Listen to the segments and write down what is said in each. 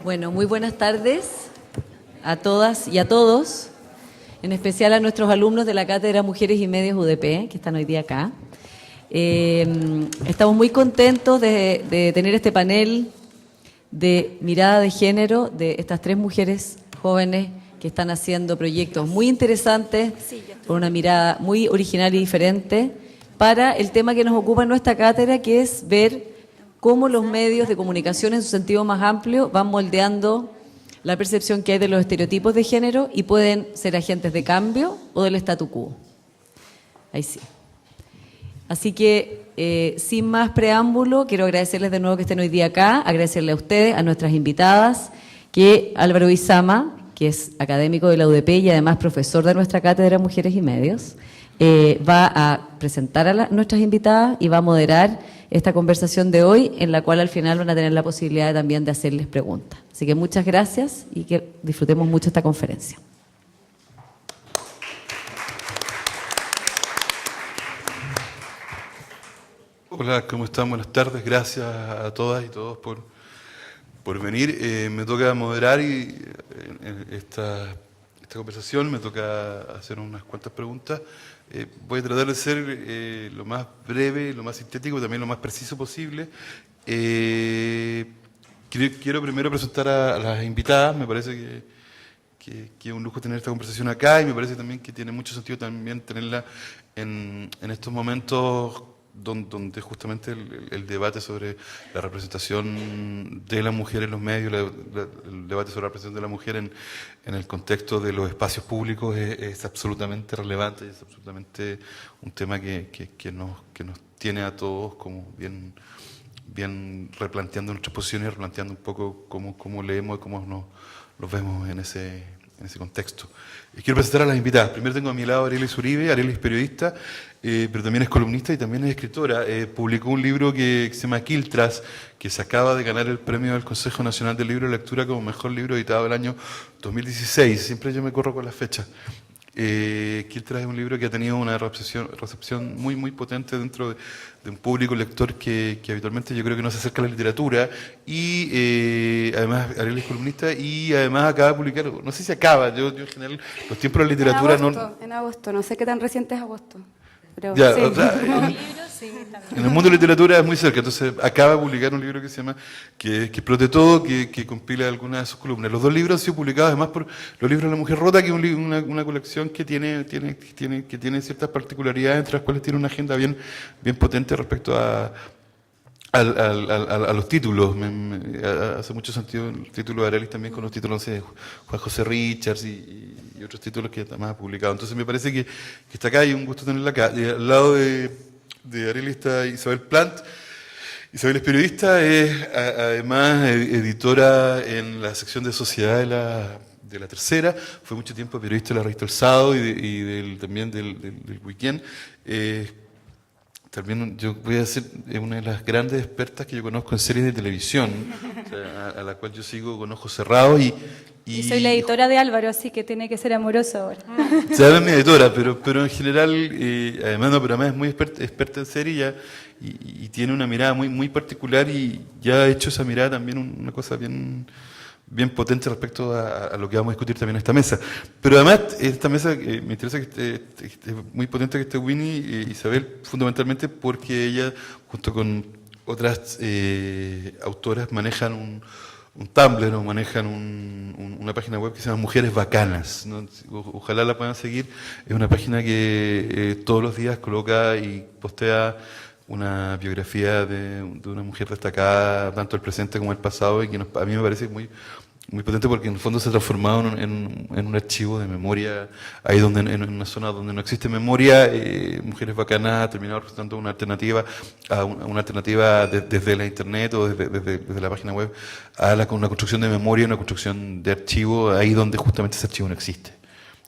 Bueno, muy buenas tardes a todas y a todos, en especial a nuestros alumnos de la Cátedra Mujeres y Medios UDP, que están hoy día acá. Estamos muy contentos de tener este panel de mirada de género de estas tres mujeres jóvenes que están haciendo proyectos muy interesantes, con una mirada muy original y diferente, para el tema que nos ocupa en nuestra cátedra, que es ver cómo los medios de comunicación en su sentido más amplio van moldeando la percepción que hay de los estereotipos de género y pueden ser agentes de cambio o del statu quo. Ahí sí. Así que, sin más preámbulo, quiero agradecerles de nuevo que estén hoy día acá, agradecerle a ustedes, a nuestras invitadas, que Álvaro Izama, que es académico de la UDP y además profesor de nuestra cátedra Mujeres y Medios, va a presentar a nuestras invitadas y va a moderar esta conversación de hoy, en la cual al final van a tener la posibilidad también de hacerles preguntas. Así que muchas gracias y que disfrutemos mucho esta conferencia. Hola, ¿cómo están? Buenas tardes. Gracias a todas y todos por venir. Me toca moderar esta conversación, me toca hacer unas cuantas preguntas. Voy a tratar de ser lo más breve, lo más sintético y también lo más preciso posible. Quiero primero presentar a las invitadas. Me parece que es un lujo tener esta conversación acá y me parece también que tiene mucho sentido también tenerla en estos momentos donde justamente el debate sobre la representación de la mujer en los medios, el debate sobre la representación de la mujer en el contexto de los espacios públicos es absolutamente relevante, es absolutamente un tema que nos tiene a todos como bien replanteando nuestras posiciones, replanteando un poco cómo leemos y cómo los vemos en ese contexto. Quiero presentar a las invitadas. Primero tengo a mi lado a Arelis Uribe. Arelis es periodista, pero también es columnista y también es escritora. Publicó un libro que se llama Quiltras, que se acaba de ganar el premio del Consejo Nacional del Libro de Lectura como mejor libro editado del año 2016. Siempre yo me corro con las fechas. Quiltras es un libro que ha tenido una recepción muy, muy potente dentro de un público lector que habitualmente yo creo que no se acerca a la literatura y además Arelis es columnista y además acaba de publicar, no sé si acaba, yo en general los tiempos de la literatura en agosto, no sé qué tan reciente es agosto. Pero ya, sí. o sea, en el mundo de la literatura es muy cerca, entonces acaba de publicar un libro que se llama que explote todo, que compila algunas de sus columnas. Los dos libros han sido publicados además por Los libros de la mujer rota, que es una colección que tiene ciertas particularidades, entre las cuales tiene una agenda bien potente respecto a los títulos. Hace mucho sentido el título de Arelis también con los títulos de Juan José Richards y otros títulos que además ha publicado. Entonces me parece que está acá y un gusto tenerla acá. Y al lado de Arelis está Isabel Plant. Isabel es periodista, es además editora en la sección de sociedad de la Tercera, fue mucho tiempo periodista de la revista El Sábado y también del Weekend. También yo voy a ser una de las grandes expertas que yo conozco en series de televisión, o sea, a la cual yo sigo con ojos cerrados y soy la editora de Álvaro, así que tiene que ser amoroso ahora. Se es mi editora, pero en general, además es muy experta en serie y tiene una mirada muy particular y ya ha hecho esa mirada también una cosa bien potente respecto a lo que vamos a discutir también en esta mesa. Pero además, esta mesa me interesa que esté muy potente, que esté Winnie Isabel, fundamentalmente porque ella, junto con otras autoras, manejan un Tumblr o manejan una página web que se llama Mujeres Bacanas, ¿no? Ojalá la puedan seguir. Es una página que todos los días coloca y postea una biografía de una mujer destacada, tanto el presente como el pasado, y que a mí me parece muy potente porque en el fondo se ha transformado en un archivo de memoria, ahí en una zona donde no existe memoria. Mujeres Bacanas ha terminado representando una alternativa, desde la internet o desde la página web, a una construcción de memoria, una construcción de archivo, ahí donde justamente ese archivo no existe.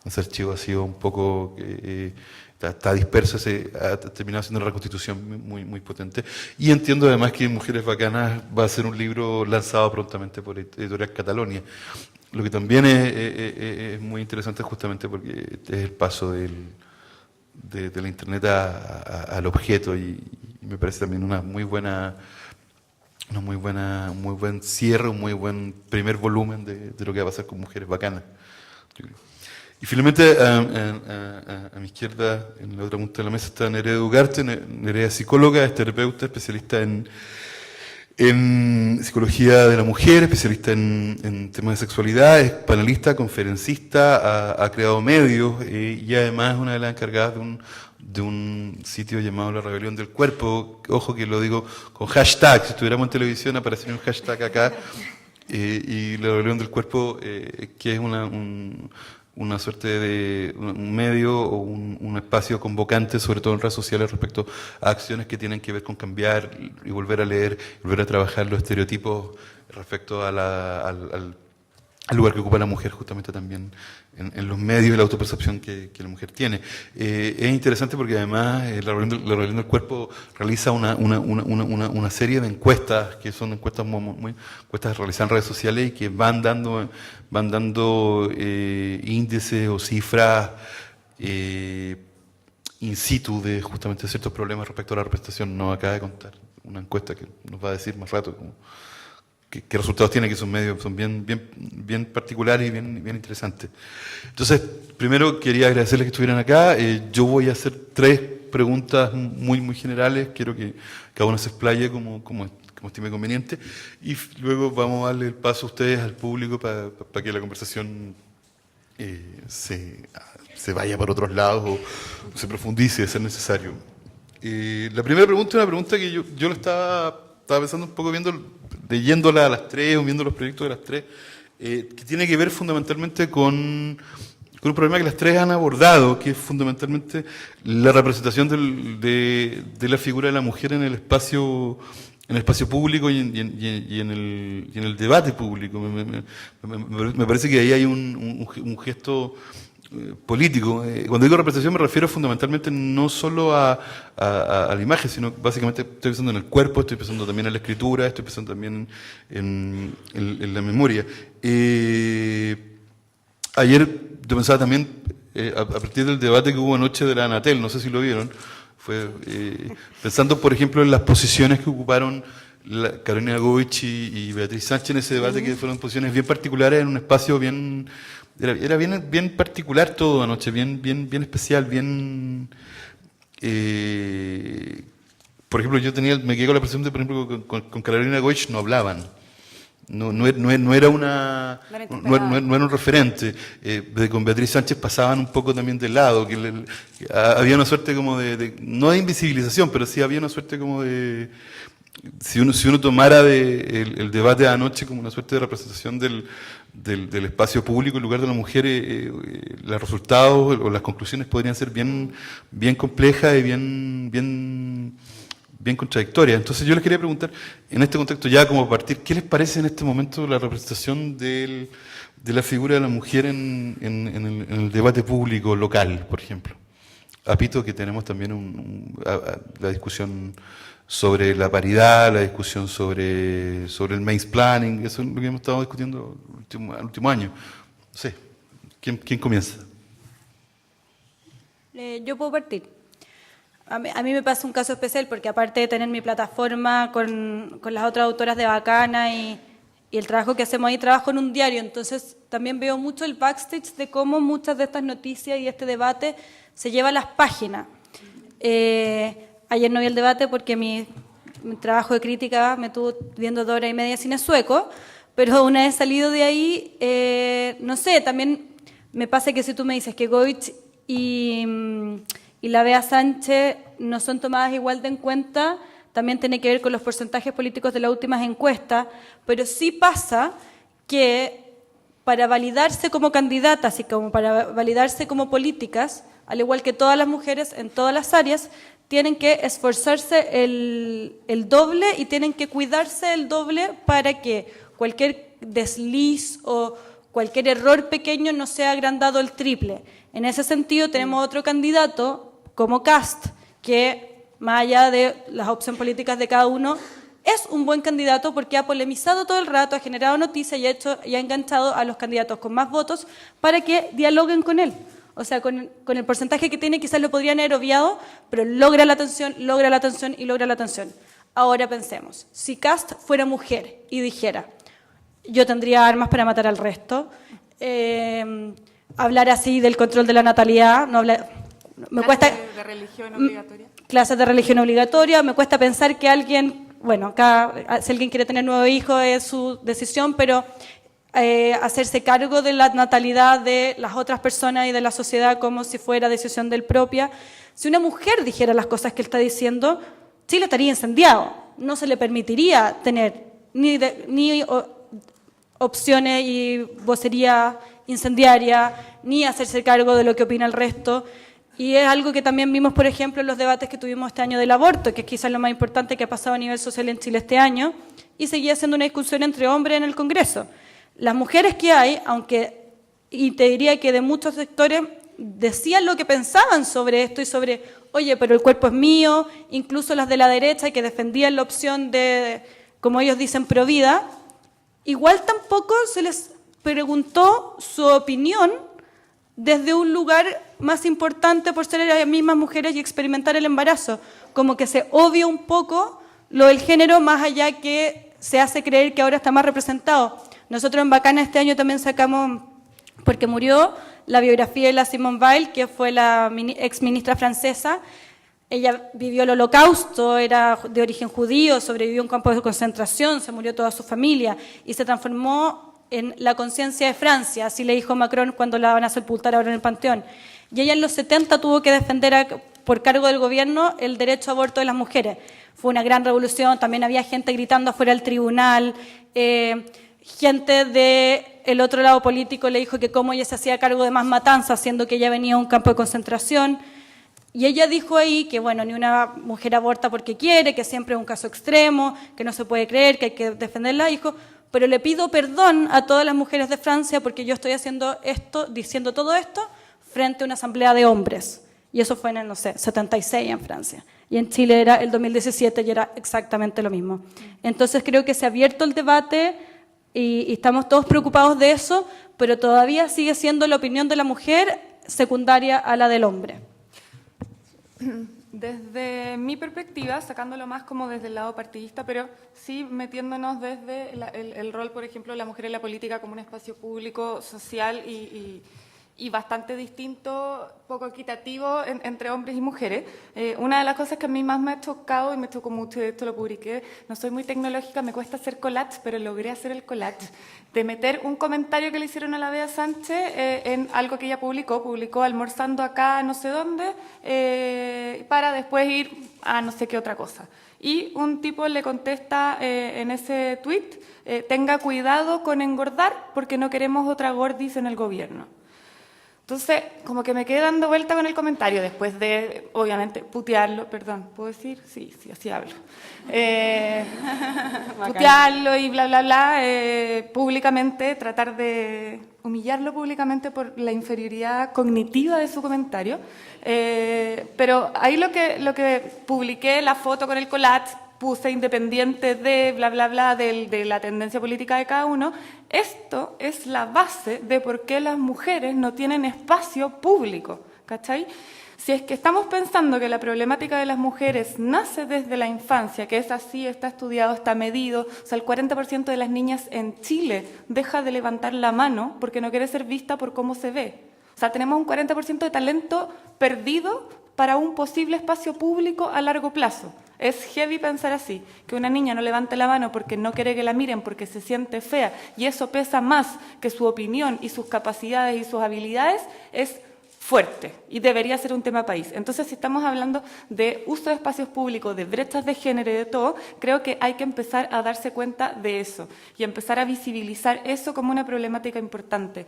Ese archivo ha sido un poco... está disperso, ha terminado siendo una reconstitución muy potente. Y entiendo además que Mujeres Bacanas va a ser un libro lanzado prontamente por Editorial Catalonia. Lo que también es muy interesante justamente porque es el paso de la internet al objeto y me parece también una muy buena una muy buen cierre, un muy buen primer volumen de lo que va a pasar con Mujeres Bacanas. Y finalmente, a mi izquierda, en la otra punta de la mesa, está Nerea Ugarte. Nerea es psicóloga, es terapeuta, especialista en psicología de la mujer, especialista en temas de sexualidad, es panelista, conferencista, ha creado medios y además es una de las encargadas de un sitio llamado La Rebelión del Cuerpo. Ojo que lo digo con hashtag, si estuviéramos en televisión aparecería un hashtag acá, y La Rebelión del Cuerpo, que es una suerte de un medio o un espacio convocante, sobre todo en redes sociales, respecto a acciones que tienen que ver con cambiar y volver a leer, volver a trabajar los estereotipos respecto a al lugar que ocupa la mujer justamente también en los medios y la autopercepción que la mujer tiene. Es interesante porque además la Rebelión del Cuerpo realiza una serie de encuestas, que son encuestas encuestas realizadas en redes sociales y que van dando índices o cifras in situ de justamente ciertos problemas respecto a la representación. Nos acaba de contar una encuesta que nos va a decir más rato qué resultados tiene, que son bien particulares y bien interesantes. Entonces, primero quería agradecerles que estuvieran acá. Yo voy a hacer 3 preguntas muy generales. Quiero que cada uno se explaye como estime conveniente. Y luego vamos a darle el paso a ustedes, al público, para que la conversación se vaya por otros lados o se profundice de ser necesario. La primera pregunta es una pregunta que yo lo estaba pensando un poco leyéndola a las 3 o viendo los proyectos de las 3, que tiene que ver fundamentalmente con un problema que las 3 han abordado, que es fundamentalmente la representación de la figura de la mujer en el espacio público y en el debate público. Me parece que ahí hay un gesto político. Cuando digo representación me refiero fundamentalmente no solo a la imagen, sino básicamente estoy pensando en el cuerpo, estoy pensando también en la escritura, estoy pensando también en la memoria. Ayer yo pensaba también, a partir del debate que hubo anoche de la Anatel, no sé si lo vieron, fue pensando por ejemplo en las posiciones que ocuparon Carolina Goich y Beatriz Sánchez en ese debate, que fueron posiciones bien particulares en un espacio era bien particular todo anoche, bien especial, por ejemplo, me quedé con la impresión de, por ejemplo, con Carolina Goich no hablaban. No era un referente. Con Beatriz Sánchez pasaban un poco también de lado, había una suerte como no de invisibilización, pero sí había una suerte como de... Si uno tomara el debate de anoche como una suerte de representación del espacio público en lugar de la mujer, los resultados o las conclusiones podrían ser bien complejas y bien contradictorias. Entonces yo les quería preguntar, en este contexto ya como partir, ¿qué les parece en este momento la representación de la figura de la mujer en el debate público local, por ejemplo? Apito que tenemos también la discusión sobre la paridad, la discusión sobre el mansplaining, eso es lo que hemos estado discutiendo el último año. No sé, ¿quién comienza? Yo puedo partir. A mí me pasa un caso especial porque aparte de tener mi plataforma con las otras autoras de Bacana y el trabajo que hacemos ahí, trabajo en un diario, entonces también veo mucho el backstage de cómo muchas de estas noticias y este debate se lleva a las páginas. Ayer no vi el debate porque mi trabajo de crítica me estuvo viendo 2 horas y media cine sueco, pero una vez salido de ahí, no sé, también me pasa que si tú me dices que Goich y la Bea Sánchez no son tomadas igual de en cuenta, también tiene que ver con los porcentajes políticos de las últimas encuestas, pero sí pasa que para validarse como candidatas y como para validarse como políticas, al igual que todas las mujeres en todas las áreas, tienen que esforzarse el doble y tienen que cuidarse el doble para que cualquier desliz o cualquier error pequeño no sea agrandado el triple. En ese sentido tenemos otro candidato como Kast, que más allá de las opciones políticas de cada uno, es un buen candidato porque ha polemizado todo el rato, ha generado noticias y ha enganchado a los candidatos con más votos para que dialoguen con él. O sea, con el porcentaje que tiene quizás lo podrían haber obviado, pero logra la atención. Ahora pensemos, si Kast fuera mujer y dijera, yo tendría armas para matar al resto, hablar así del control de la natalidad, no hablar, me cuesta de religión obligatoria. Clases de religión obligatoria, me cuesta pensar que alguien, bueno, acá si alguien quiere tener 9 hijos es su decisión, pero hacerse cargo de la natalidad de las otras personas y de la sociedad como si fuera decisión del propia. Si una mujer dijera las cosas que él está diciendo, Chile estaría incendiado, no se le permitiría tener ni opciones y vocería incendiaria, ni hacerse cargo de lo que opina el resto. Y es algo que también vimos, por ejemplo, en los debates que tuvimos este año del aborto, que es quizás lo más importante que ha pasado a nivel social en Chile este año, y seguía siendo una discusión entre hombres en el Congreso. Las mujeres que hay, y te diría que de muchos sectores, decían lo que pensaban sobre esto y sobre, oye, pero el cuerpo es mío, incluso las de la derecha que defendían la opción de, como ellos dicen, provida, igual tampoco se les preguntó su opinión desde un lugar más importante por ser las mismas mujeres y experimentar el embarazo, como que se obvia un poco lo del género más allá que se hace creer que ahora está más representado. Nosotros en Bacana este año también sacamos, porque murió, la biografía de la Simone Weil, que fue la ex ministra francesa. Ella vivió el Holocausto, era de origen judío, sobrevivió a un campo de concentración, se murió toda su familia y se transformó en la conciencia de Francia, así le dijo Macron cuando la van a sepultar ahora en el Panteón. Y ella en los 70 tuvo que defender por cargo del gobierno el derecho a aborto de las mujeres. Fue una gran revolución, también había gente gritando afuera del tribunal, gente del otro lado político le dijo que cómo ella se hacía cargo de más matanzas, siendo que ella venía a un campo de concentración. Y ella dijo ahí que, bueno, ni una mujer aborta porque quiere, que siempre es un caso extremo, que no se puede creer, que hay que defenderla. Dijo, pero le pido perdón a todas las mujeres de Francia porque yo estoy haciendo esto, diciendo todo esto, frente a una asamblea de hombres. Y eso fue en el, no sé, 76 en Francia. Y en Chile era el 2017 y era exactamente lo mismo. Entonces creo que se ha abierto el debate y estamos todos preocupados de eso, pero todavía sigue siendo la opinión de la mujer secundaria a la del hombre. Desde mi perspectiva, sacándolo más como desde el lado partidista, pero sí metiéndonos desde el rol, por ejemplo, de la mujer en la política como un espacio público, social y bastante distinto, poco equitativo entre hombres y mujeres. Una de las cosas que a mí más me ha chocado, y me chocó mucho, de esto lo publiqué, no soy muy tecnológica, me cuesta hacer collage, pero logré hacer el collage, de meter un comentario que le hicieron a la Bea Sánchez en algo que ella publicó almorzando acá no sé dónde, para después ir a no sé qué otra cosa. Y un tipo le contesta en ese tuit, tenga cuidado con engordar porque no queremos otra gordis en el gobierno. Entonces, como que me quedé dando vuelta con el comentario después de, obviamente, putearlo, perdón, ¿puedo decir? Sí, así hablo. Putearlo y bla, bla, bla, públicamente, tratar de humillarlo públicamente por la inferioridad cognitiva de su comentario. Pero ahí lo que publiqué, la foto con el collage, puse independiente de bla, bla, bla, de la tendencia política de cada uno. Esto es la base de por qué las mujeres no tienen espacio público, ¿cachai? Si es que estamos pensando que la problemática de las mujeres nace desde la infancia, que es así, está estudiado, está medido, o sea, el 40% de las niñas en Chile deja de levantar la mano porque no quiere ser vista por cómo se ve. O sea, tenemos un 40% de talento perdido para un posible espacio público a largo plazo. Es heavy pensar así, que una niña no levante la mano porque no quiere que la miren, porque se siente fea, y eso pesa más que su opinión y sus capacidades y sus habilidades, es fuerte y debería ser un tema país. Entonces, si estamos hablando de uso de espacios públicos, de brechas de género y de todo, creo que hay que empezar a darse cuenta de eso y empezar a visibilizar eso como una problemática importante.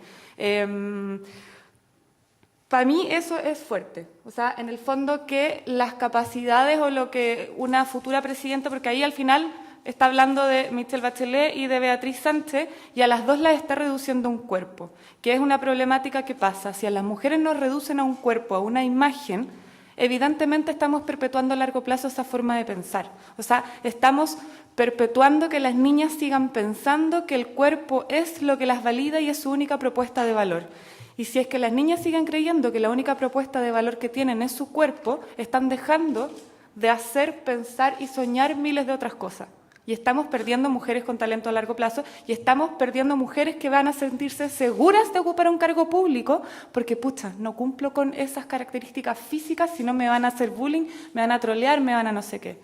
Para mí eso es fuerte, o sea, en el fondo que las capacidades o lo que una futura presidenta, porque ahí al final está hablando de Michelle Bachelet y de Beatriz Sánchez, y a las dos las está reduciendo a un cuerpo, que es una problemática que pasa. Si a las mujeres nos reducen a un cuerpo, a una imagen, evidentemente estamos perpetuando a largo plazo esa forma de pensar. O sea, estamos perpetuando que las niñas sigan pensando que el cuerpo es lo que las valida y es su única propuesta de valor. Y si es que las niñas siguen creyendo que la única propuesta de valor que tienen es su cuerpo, están dejando de hacer, pensar y soñar miles de otras cosas. Y estamos perdiendo mujeres con talento a largo plazo y estamos perdiendo mujeres que van a sentirse seguras de ocupar un cargo público porque, pucha, no cumplo con esas características físicas, si no me van a hacer bullying, me van a trolear, me van a no sé qué.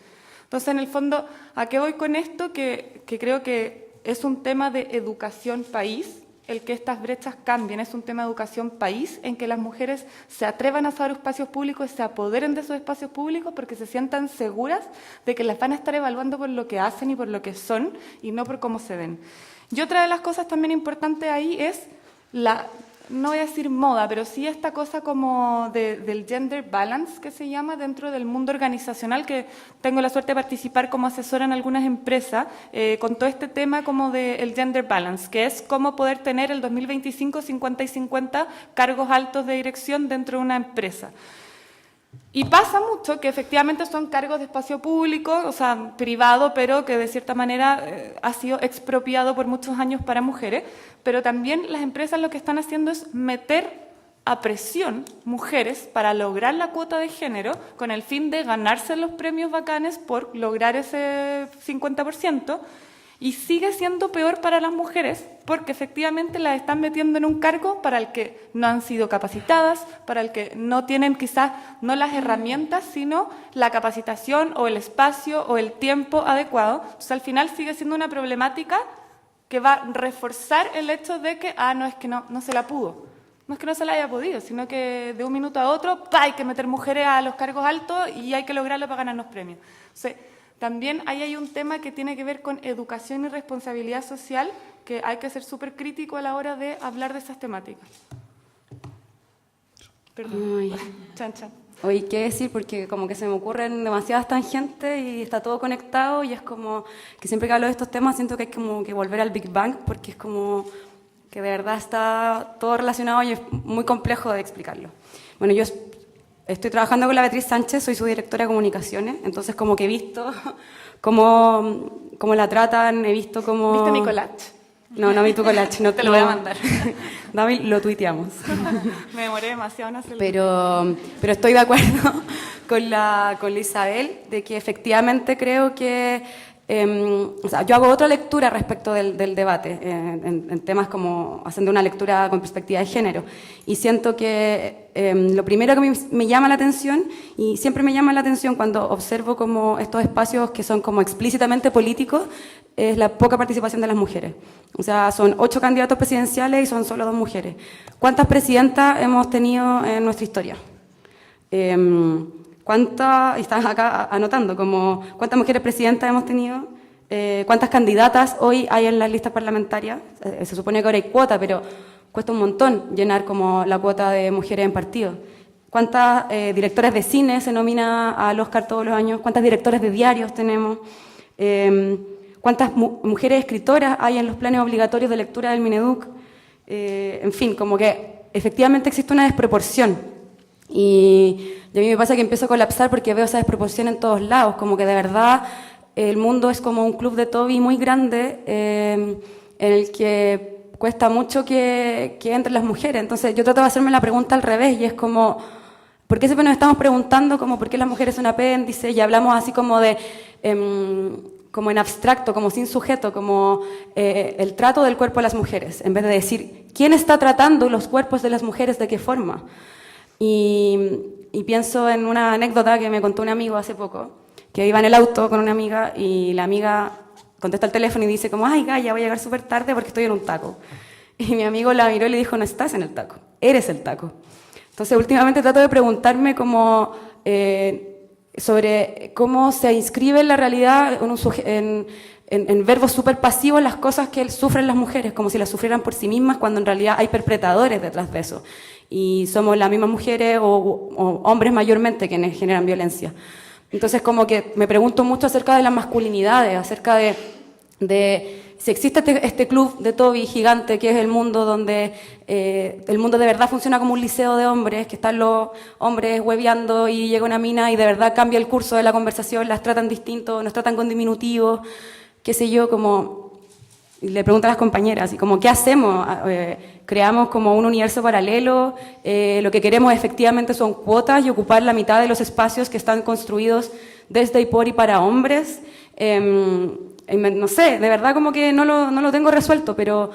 Entonces, en el fondo, ¿a qué voy con esto? Que creo que es un tema de educación país, el que estas brechas cambien, es un tema de educación país, en que las mujeres se atrevan a usar espacios públicos, se apoderen de esos espacios públicos porque se sientan seguras de que las van a estar evaluando por lo que hacen y por lo que son y no por cómo se ven. Y otra de las cosas también importantes ahí es no voy a decir moda, pero sí esta cosa como del gender balance que se llama dentro del mundo organizacional, que tengo la suerte de participar como asesora en algunas empresas con todo este tema como del gender balance, que es cómo poder tener el 2025 50 y 50 cargos altos de dirección dentro de una empresa. Y pasa mucho que efectivamente son cargos de espacio público, o sea, privado, pero que de cierta manera ha sido expropiado por muchos años para mujeres, pero también las empresas lo que están haciendo es meter a presión mujeres para lograr la cuota de género con el fin de ganarse los premios bacanes por lograr ese 50%. Y sigue siendo peor para las mujeres porque efectivamente las están metiendo en un cargo para el que no han sido capacitadas, para el que no tienen quizás no las herramientas, sino la capacitación o el espacio o el tiempo adecuado. Entonces, al final sigue siendo una problemática que va a reforzar el hecho de que, no, es que no se la pudo. No es que no se la haya podido, sino que de un minuto a otro hay que meter mujeres a los cargos altos y hay que lograrlo para ganarnos premios. Entonces, también ahí hay un tema que tiene que ver con educación y responsabilidad social, que hay que ser súper crítico a la hora de hablar de esas temáticas. Perdón. Chan, chan. Oye, ¿qué decir? Porque como que se me ocurren demasiadas tangentes y está todo conectado y es como que siempre que hablo de estos temas siento que hay como que volver al Big Bang porque es como que de verdad está todo relacionado y es muy complejo de explicarlo. Bueno, yo estoy trabajando con la Beatriz Sánchez, soy su directora de comunicaciones, entonces como que he visto cómo la tratan, he visto cómo... ¿Viste mi collage? No vi tu collage, no te lo voy a mandar. David, lo tuiteamos. Me demoré demasiado en hacerlo. Pero estoy de acuerdo con la Isabel de que efectivamente creo que... o sea, yo hago otra lectura respecto del debate, en temas como haciendo una lectura con perspectiva de género. Y siento que lo primero que me llama la atención, y siempre me llama la atención cuando observo como estos espacios que son como explícitamente políticos, es la poca participación de las mujeres. O sea, son 8 candidatos presidenciales y son solo 2 mujeres. ¿Cuántas presidentas hemos tenido en nuestra historia? ¿Cuántas, y están acá anotando, como cuántas mujeres presidentas hemos tenido? ¿Cuántas candidatas hoy hay en las listas parlamentarias? Se supone que ahora hay cuota, pero cuesta un montón llenar como la cuota de mujeres en partido. ¿Cuántas directoras de cine se nomina al Oscar todos los años? ¿Cuántas directoras de diarios tenemos? ¿Cuántas mujeres escritoras hay en los planes obligatorios de lectura del Mineduc? En fin, como que efectivamente existe una desproporción. Y a mí me pasa que empiezo a colapsar porque veo esa desproporción en todos lados, como que de verdad el mundo es como un club de Toby muy grande en el que cuesta mucho que entren las mujeres. Entonces yo trato de hacerme la pregunta al revés y es como, ¿por qué siempre nos estamos preguntando como por qué las mujeres son apéndice? Y hablamos así como de, como en abstracto, como sin sujeto, como el trato del cuerpo de las mujeres, en vez de decir, ¿quién está tratando los cuerpos de las mujeres de qué forma? Y pienso en una anécdota que me contó un amigo hace poco, que iba en el auto con una amiga y la amiga contesta el teléfono y dice como, ay, Gaya, voy a llegar súper tarde porque estoy en un taco. Y mi amigo la miró y le dijo, no estás en el taco, eres el taco. Entonces, últimamente trato de preguntarme como, sobre cómo se inscribe en la realidad en verbos súper pasivos las cosas que sufren las mujeres, como si las sufrieran por sí mismas, cuando en realidad hay perpetradores detrás de eso. Y somos las mismas mujeres o hombres mayormente quienes generan violencia. Entonces, como que me pregunto mucho acerca de las masculinidades, acerca de si existe este club de Toby gigante, que es el mundo donde el mundo de verdad funciona como un liceo de hombres, que están los hombres hueveando y llega una mina y de verdad cambia el curso de la conversación, las tratan distinto, nos tratan con diminutivos, qué sé yo, como... Y le pregunto a las compañeras, y como, ¿qué hacemos? ¿Creamos como un universo paralelo? Lo que queremos efectivamente son cuotas y ocupar la mitad de los espacios que están construidos desde y por y para hombres. No sé, de verdad como que no lo tengo resuelto, pero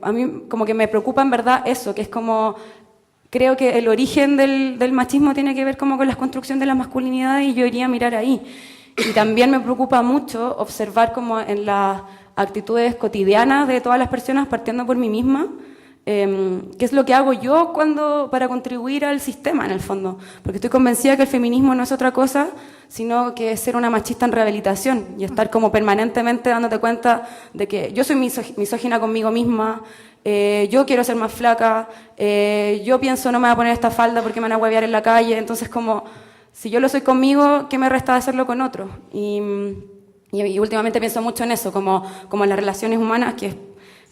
a mí como que me preocupa en verdad eso, que es como, creo que el origen del machismo tiene que ver como con la construcción de la masculinidad y yo iría a mirar ahí. Y también me preocupa mucho observar como en las actitudes cotidianas de todas las personas, partiendo por mí misma, qué es lo que hago yo para contribuir al sistema, en el fondo. Porque estoy convencida que el feminismo no es otra cosa, sino que es ser una machista en rehabilitación y estar como permanentemente dándote cuenta de que yo soy misógina conmigo misma, yo quiero ser más flaca, yo pienso no me voy a poner esta falda porque me van a huevear en la calle, entonces como, si yo lo soy conmigo, ¿qué me resta de hacerlo con otros? Y últimamente pienso mucho en eso, como en las relaciones humanas, que es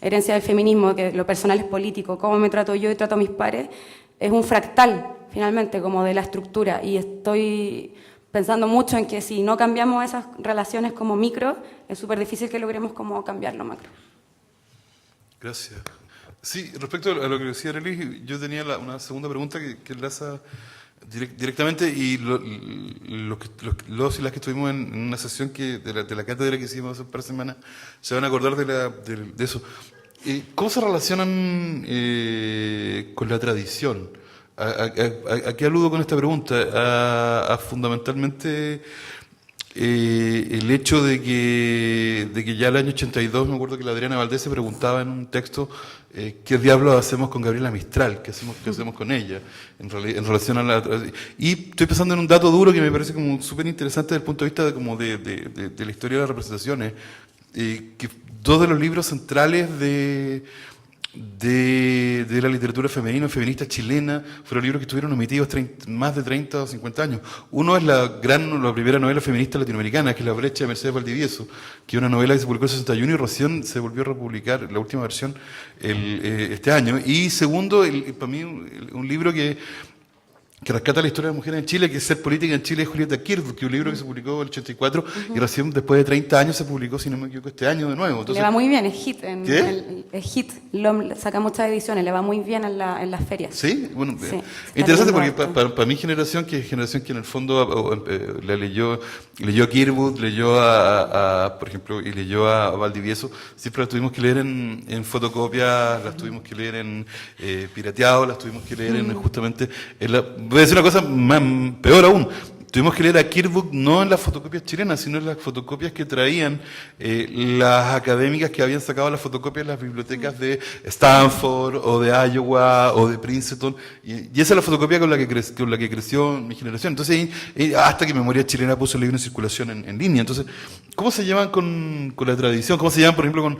herencia del feminismo, que lo personal es político, cómo me trato yo y trato a mis pares, es un fractal, finalmente, como de la estructura. Y estoy pensando mucho en que si no cambiamos esas relaciones como micro, es súper difícil que logremos como cambiar lo macro. Gracias. Sí, respecto a lo que decía Arely, yo tenía una segunda pregunta que enlaza directamente, y los y las que estuvimos en una sesión de la cátedra que hicimos hace un par de semanas se van a acordar de eso. ¿Cómo se relacionan con la tradición? ¿A qué aludo con esta pregunta? A fundamentalmente el hecho de que ya el año 82, me acuerdo que la Adriana Valdés se preguntaba en un texto qué diablos hacemos con Gabriela Mistral, qué hacemos con ella en relación a la... Y estoy pensando en un dato duro que me parece como súper interesante desde el punto de vista de la historia de las representaciones, que dos de los libros centrales de la literatura feminista chilena fueron libros que estuvieron omitidos más de 30 o 50 años. Uno es la primera novela feminista latinoamericana, que es La brecha de Mercedes Valdivieso, que es una novela que se publicó en el 61 y recién se volvió a republicar, la última versión, este año. Y segundo, para mí, un libro que rescata la historia de las mujeres en Chile, que es Ser política en Chile, de Julieta Kirchhoff, que es un libro que se publicó en el 84 y recién después de 30 años se publicó, si no me equivoco, este año de nuevo. Entonces, le va muy bien, es hit. ¿Qué? Es hit, saca muchas ediciones, le va muy bien en las ferias. Sí, bueno, sí, interesante porque para mi generación, que es generación que en el fondo la leyó a Kirchhoff, por ejemplo, y leyó a Valdivieso, siempre las tuvimos que leer en fotocopias, las tuvimos que leer en pirateado, las tuvimos que leer justamente voy a decir una cosa peor aún. Tuvimos que leer a Kirchhoff no en las fotocopias chilenas, sino en las fotocopias que traían las académicas que habían sacado las fotocopias de las bibliotecas de Stanford o de Iowa o de Princeton. Y esa es la fotocopia con la que creció mi generación. Entonces, hasta que Memoria Chilena puso el libro en circulación en línea. Entonces, ¿cómo se llevan con la tradición? ¿Cómo se llevan, por ejemplo,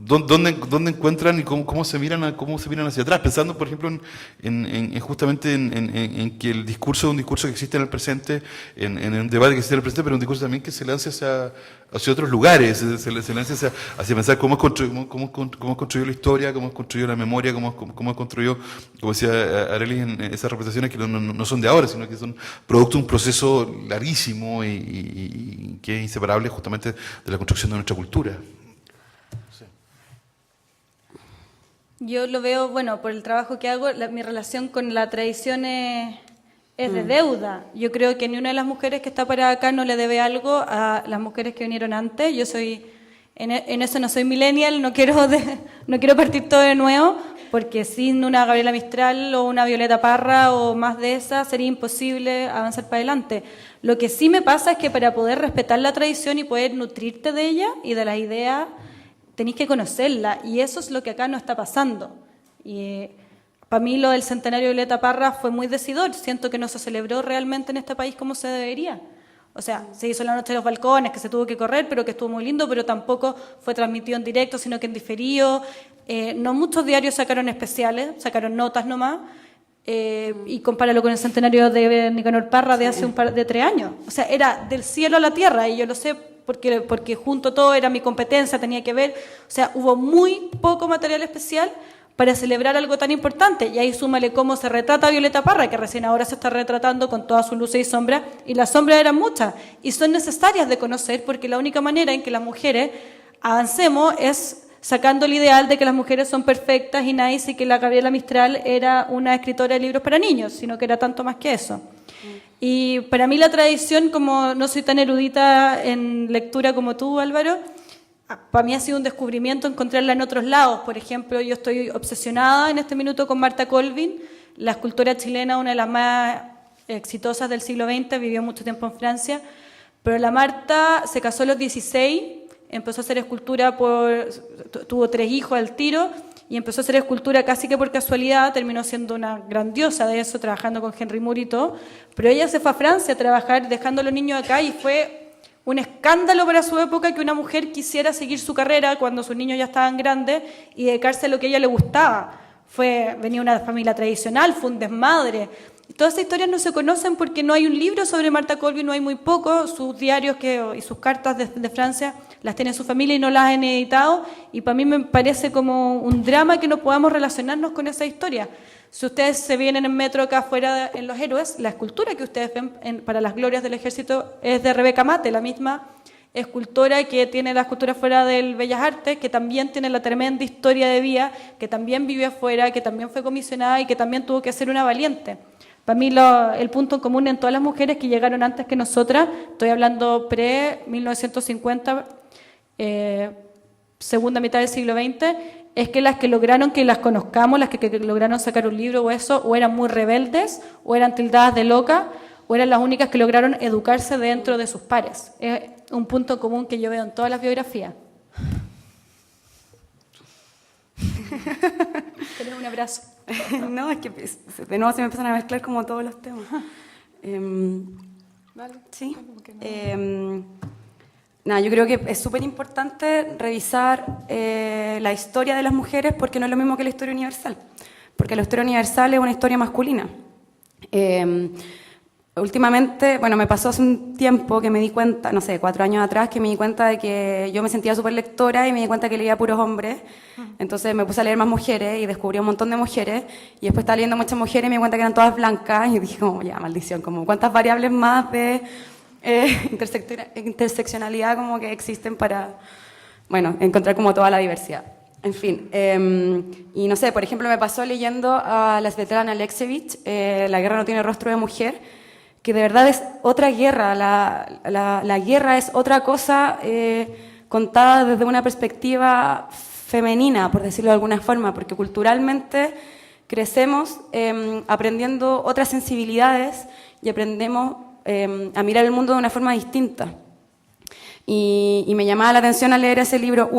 dónde encuentran y cómo se miran hacia atrás? Pensando, por ejemplo, justamente en que el discurso es un discurso que existe en el presente, en un debate que existe en el presente, pero un discurso también que se lanza hacia otros lugares, se lanza hacia pensar cómo hemos construido la historia, cómo hemos construido la memoria, cómo hemos construido, como decía Arely, en esas representaciones que no son de ahora, sino que son producto de un proceso larguísimo y que es inseparable justamente de la construcción de nuestra cultura. Yo lo veo, bueno, por el trabajo que hago, mi relación con la tradición es de deuda. Yo creo que ni una de las mujeres que está parada acá no le debe algo a las mujeres que vinieron antes. Yo soy, en eso no soy millennial, no quiero partir todo de nuevo, porque sin una Gabriela Mistral o una Violeta Parra o más de esas sería imposible avanzar para adelante. Lo que sí me pasa es que para poder respetar la tradición y poder nutrirte de ella y de las ideas, tenés que conocerla, y eso es lo que acá no está pasando. Y para mí lo del centenario de Violeta Parra fue muy decidor. Siento que no se celebró realmente en este país como se debería. O sea, se hizo la Noche de los Balcones, que se tuvo que correr, pero que estuvo muy lindo, pero tampoco fue transmitido en directo, sino que en diferido. No muchos diarios sacaron especiales, sacaron notas nomás, y compáralo con el centenario de Nicanor Parra de hace de 3 años. O sea, era del cielo a la tierra, y yo lo sé porque junto todo era mi competencia, tenía que ver. O sea, hubo muy poco material especial para celebrar algo tan importante, y ahí súmale cómo se retrata a Violeta Parra, que recién ahora se está retratando con todas sus luces y sombras, y las sombras eran muchas, y son necesarias de conocer, porque la única manera en que las mujeres avancemos es sacando el ideal de que las mujeres son perfectas y nice, y que la Gabriela Mistral era una escritora de libros para niños, sino que era tanto más que eso. Y para mí la tradición, como no soy tan erudita en lectura como tú, Álvaro, para mí ha sido un descubrimiento encontrarla en otros lados. Por ejemplo, yo estoy obsesionada en este minuto con Marta Colvin, la escultora chilena, una de las más exitosas del siglo XX, vivió mucho tiempo en Francia, pero la Marta se casó a los 16, empezó a hacer escultura, tuvo 3 hijos al tiro, y empezó a hacer escultura casi que por casualidad, terminó siendo una grandiosa de eso, trabajando con Henry Moore y todo, pero ella se fue a Francia a trabajar, dejando a los niños acá, y fue un escándalo para su época que una mujer quisiera seguir su carrera cuando sus niños ya estaban grandes y dedicarse a lo que a ella le gustaba. Venía de una familia tradicional, fue un desmadre. Todas esas historias no se conocen porque no hay un libro sobre Marta Colvin, no hay muy poco. Sus diarios y sus cartas de Francia las tiene su familia y no las han editado. Y para mí me parece como un drama que no podamos relacionarnos con esa historia. Si ustedes se vienen en metro acá afuera en Los Héroes, la escultura que ustedes ven para las glorias del ejército es de Rebeca Mate, la misma escultora que tiene la escultura fuera del Bellas Artes, que también tiene la tremenda historia de vida, que también vivió afuera, que también fue comisionada y que también tuvo que ser una valiente. Para mí el punto en común en todas las mujeres que llegaron antes que nosotras, estoy hablando pre-1950, segunda mitad del siglo XX, es que las que lograron que las conozcamos, las que lograron sacar un libro o eso, o eran muy rebeldes, o eran tildadas de loca, o eran las únicas que lograron educarse dentro de sus pares. Es un punto común que yo veo en todas las biografías. ¿Tienes un abrazo? No, es que de nuevo se me empiezan a mezclar como todos los temas. Vale. Sí. Nada, yo creo que es súper importante revisar la historia de las mujeres porque no es lo mismo que la historia universal. Porque la historia universal es una historia masculina. Últimamente, bueno, me pasó hace un tiempo que me di cuenta, no sé, 4 años atrás, que me di cuenta de que yo me sentía súper lectora y me di cuenta que leía puros hombres. Entonces me puse a leer más mujeres y descubrí un montón de mujeres. Y después estaba leyendo muchas mujeres y me di cuenta que eran todas blancas. Y dije, como, ya, maldición, como cuántas variables más de interseccionalidad como que existen para, bueno, encontrar como toda la diversidad. En fin, y no sé, por ejemplo, me pasó leyendo a la Svetlana Alexievich, La guerra no tiene rostro de mujer, que de verdad es otra guerra, la guerra es otra cosa contada desde una perspectiva femenina, por decirlo de alguna forma, porque culturalmente crecemos aprendiendo otras sensibilidades y aprendemos a mirar el mundo de una forma distinta. Y me llamaba la atención al leer ese libro,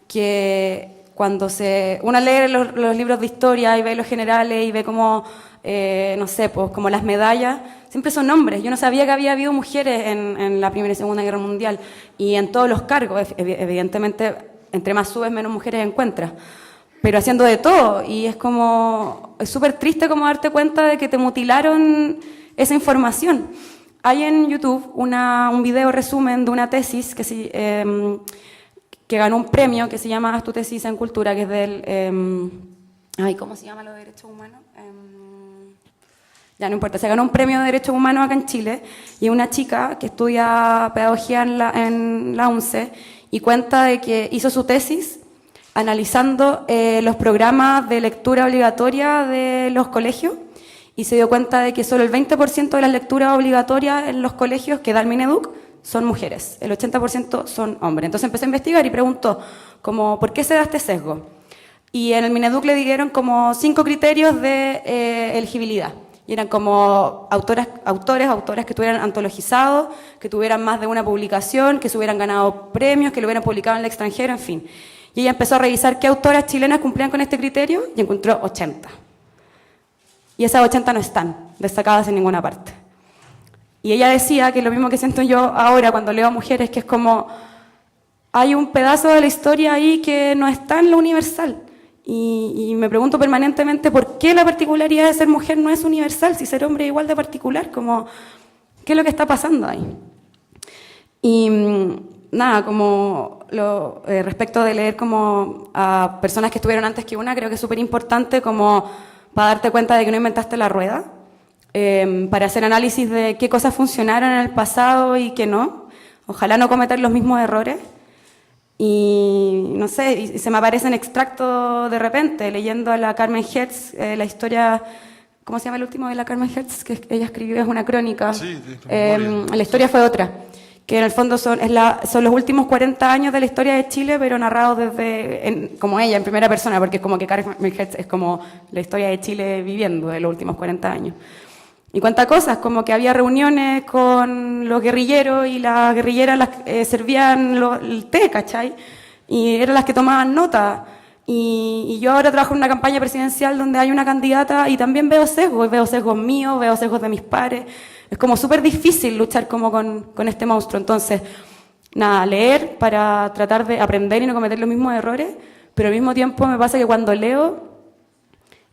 que cuando uno lee los libros de historia y ve los generales y ve como, no sé, pues como las medallas, siempre son hombres. Yo no sabía que había habido mujeres en la Primera y Segunda Guerra Mundial y en todos los cargos. Evidentemente, entre más subes, menos mujeres encuentras. Pero haciendo de todo. Y es súper triste como darte cuenta de que te mutilaron esa información. Hay en YouTube un video resumen de una tesis que ganó un premio que se llama Haz tu tesis en cultura, que es del... ¿cómo se llama lo de derechos humanos? Ya no importa, se ganó un premio de derechos humanos acá en Chile y una chica que estudia pedagogía en la UNCE y cuenta de que hizo su tesis analizando los programas de lectura obligatoria de los colegios y se dio cuenta de que solo el 20% de las lecturas obligatorias en los colegios que da el Mineduc son mujeres, el 80% son hombres. Entonces empecé a investigar y preguntó, ¿por qué se da este sesgo? Y en el Mineduc le dieron como 5 criterios de elegibilidad. Y eran como autoras que tuvieran antologizado, que tuvieran más de una publicación, que se hubieran ganado premios, que lo hubieran publicado en el extranjero, en fin. Y ella empezó a revisar qué autoras chilenas cumplían con este criterio y encontró 80. Y esas 80 no están destacadas en ninguna parte. Y ella decía que lo mismo que siento yo ahora cuando leo a mujeres, que es como hay un pedazo de la historia ahí que no está en lo universal. Y me pregunto permanentemente por qué la particularidad de ser mujer no es universal, si ser hombre es igual de particular, ¿qué es lo que está pasando ahí? Y nada, respecto de leer a personas que estuvieron antes que una, creo que es súper importante para darte cuenta de que no inventaste la rueda, para hacer análisis de qué cosas funcionaron en el pasado y qué no, ojalá no cometer los mismos errores. Y no sé, y se me aparecen extractos de repente, leyendo a la Carmen Hertz, la historia ¿cómo se llama el último de la Carmen Hertz? Que ella escribió, es una crónica. Sí, de la historia fue otra. Que en el fondo son los últimos 40 años de la historia de Chile, pero narrados como ella, en primera persona, porque es como que Carmen Hertz es como la historia de Chile viviendo de los últimos 40 años. Y cuántas cosas, como que había reuniones con los guerrilleros y las guerrilleras servían el té, ¿cachai? Y eran las que tomaban nota. Y yo ahora trabajo en una campaña presidencial donde hay una candidata y también veo sesgos míos, veo sesgos de mis pares. Es como súper difícil luchar como con este monstruo. Entonces, nada, leer para tratar de aprender y no cometer los mismos errores, pero al mismo tiempo me pasa que cuando leo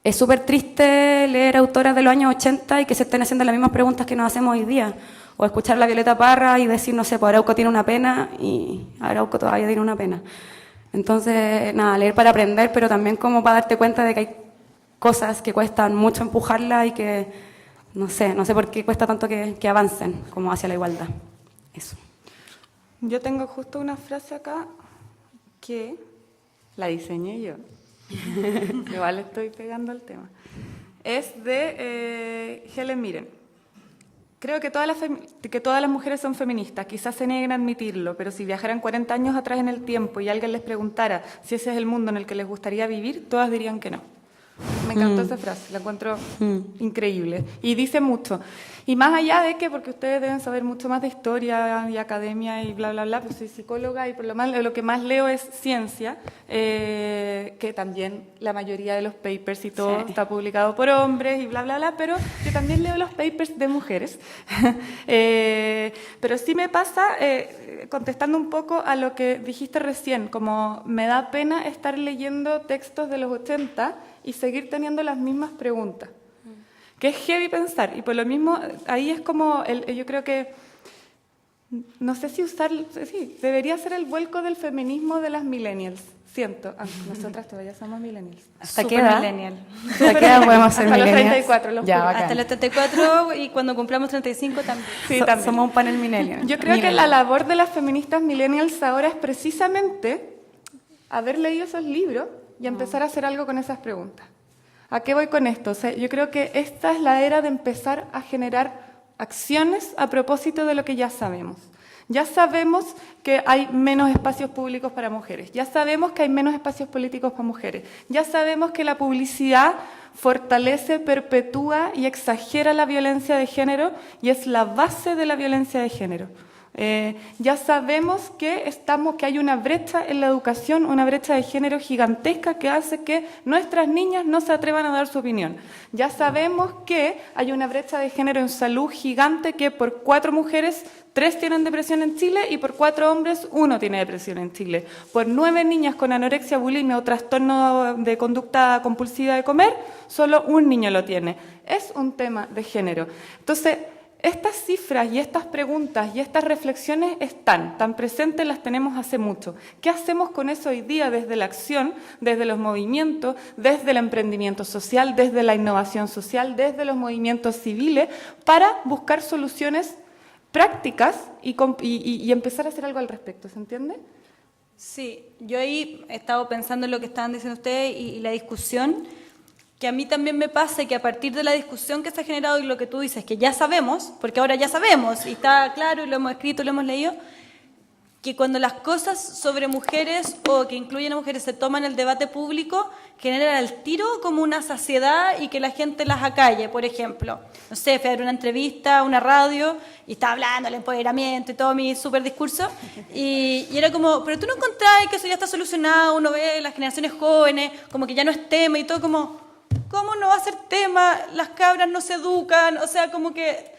es súper triste leer autoras de los años 80 y que se estén haciendo las mismas preguntas que nos hacemos hoy día. O escuchar a la Violeta Parra y decir, no sé, pues Arauco tiene una pena y Arauco todavía tiene una pena. Entonces, nada, leer para aprender, pero también como para darte cuenta de que hay cosas que cuestan mucho empujarlas y que, no sé por qué cuesta tanto que avancen como hacia la igualdad. Eso. Yo tengo justo una frase acá que la diseñé yo. Igual estoy pegando el tema. Es de Helen Mirren. Creo que todas las mujeres son feministas, quizás se nieguen a admitirlo, pero si viajaran 40 años atrás en el tiempo y alguien les preguntara si ese es el mundo en el que les gustaría vivir, todas dirían que no. Me encantó esa frase, la encuentro increíble y dice mucho. Y más allá de que, porque ustedes deben saber mucho más de historia y academia y bla, bla, bla, pues soy psicóloga y por lo que más leo es ciencia, que también la mayoría de los papers y todo está publicado por hombres y bla, bla, bla, pero yo también leo los papers de mujeres. Pero sí me pasa, contestando un poco a lo que dijiste recién, como me da pena estar leyendo textos de los 80 y seguir teniendo las mismas preguntas. Que es heavy pensar, y por lo mismo, ahí es como, yo creo que, no sé si debería ser el vuelco del feminismo de las millennials, siento, nosotras todavía somos millennials. ¿Hasta qué edad? Millennial. ¿Hasta qué edad podemos ser Hasta los millennials? 34, los juro. Hasta los 34 y cuando cumplamos 35 también. Sí, también. Somos un panel millennial. Yo creo que la labor de las feministas millennials ahora es precisamente haber leído esos libros y empezar a hacer algo con esas preguntas. ¿A qué voy con esto? O sea, yo creo que esta es la era de empezar a generar acciones a propósito de lo que ya sabemos. Ya sabemos que hay menos espacios públicos para mujeres, ya sabemos que hay menos espacios políticos para mujeres, ya sabemos que la publicidad fortalece, perpetúa y exagera la violencia de género y es la base de la violencia de género. Ya sabemos que hay una brecha en la educación, una brecha de género gigantesca que hace que nuestras niñas no se atrevan a dar su opinión. Ya sabemos que hay una brecha de género en salud gigante, que por 4 mujeres 3 tienen depresión en Chile y por 4 hombres 1 tiene depresión en Chile. Por 9 niñas con anorexia, bulimia o trastorno de conducta compulsiva de comer, solo 1 niño lo tiene. Es un tema de género. Entonces, estas cifras y estas preguntas y estas reflexiones están tan presentes, las tenemos hace mucho. ¿Qué hacemos con eso hoy día desde la acción, desde los movimientos, desde el emprendimiento social, desde la innovación social, desde los movimientos civiles, para buscar soluciones prácticas y empezar a hacer algo al respecto? ¿Se entiende? Sí, yo ahí he estado pensando en lo que estaban diciendo ustedes y la discusión, que a mí también me pasa que a partir de la discusión que se ha generado y lo que tú dices, que ya sabemos, porque ahora ya sabemos, y está claro, y lo hemos escrito, lo hemos leído, que cuando las cosas sobre mujeres o que incluyen a mujeres se toman en el debate público, generan al tiro como una saciedad y que la gente las acalle. Por ejemplo, no sé, fui a ver una entrevista, una radio, y estaba hablando del empoderamiento y todo mi súper discurso, y era como, pero tú no encontrás que eso ya está solucionado, uno ve las generaciones jóvenes, como que ya no es tema y todo como... ¿Cómo no va a ser tema? Las cabras no se educan, o sea, como que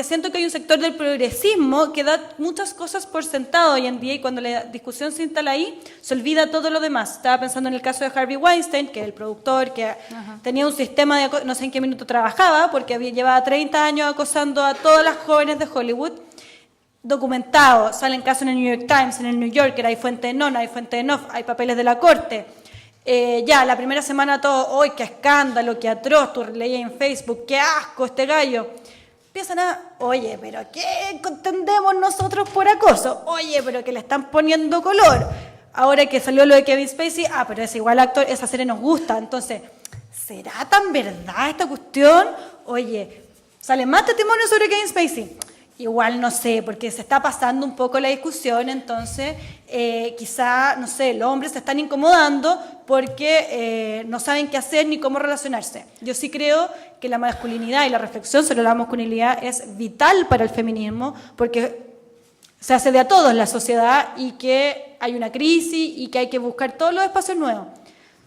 siento que hay un sector del progresismo que da muchas cosas por sentado hoy en día y cuando la discusión se instala ahí, se olvida todo lo demás. Estaba pensando en el caso de Harvey Weinstein, que es el productor, que tenía un sistema de no sé en qué minuto trabajaba, porque llevaba 30 años acosando a todas las jóvenes de Hollywood, documentado, salen casos en el New York Times, en el New Yorker, hay fuente de non, hay fuente de off, hay papeles de la corte. Ya, la primera semana todo, ¡ay, qué escándalo, qué atroz! Tú leías en Facebook, ¡qué asco este gallo! Empiezan oye, pero ¿qué entendemos nosotros por acoso? Oye, pero que le están poniendo color. Ahora que salió lo de Kevin Spacey, pero es igual actor, esa serie nos gusta. Entonces, ¿será tan verdad esta cuestión? Oye, salen más testimonios sobre Kevin Spacey. Igual no sé, porque se está pasando un poco la discusión, entonces quizá, no sé, los hombres se están incomodando porque no saben qué hacer ni cómo relacionarse. Yo sí creo que la masculinidad y la reflexión sobre la masculinidad es vital para el feminismo, porque se hace de a todos en la sociedad y que hay una crisis y que hay que buscar todos los espacios nuevos.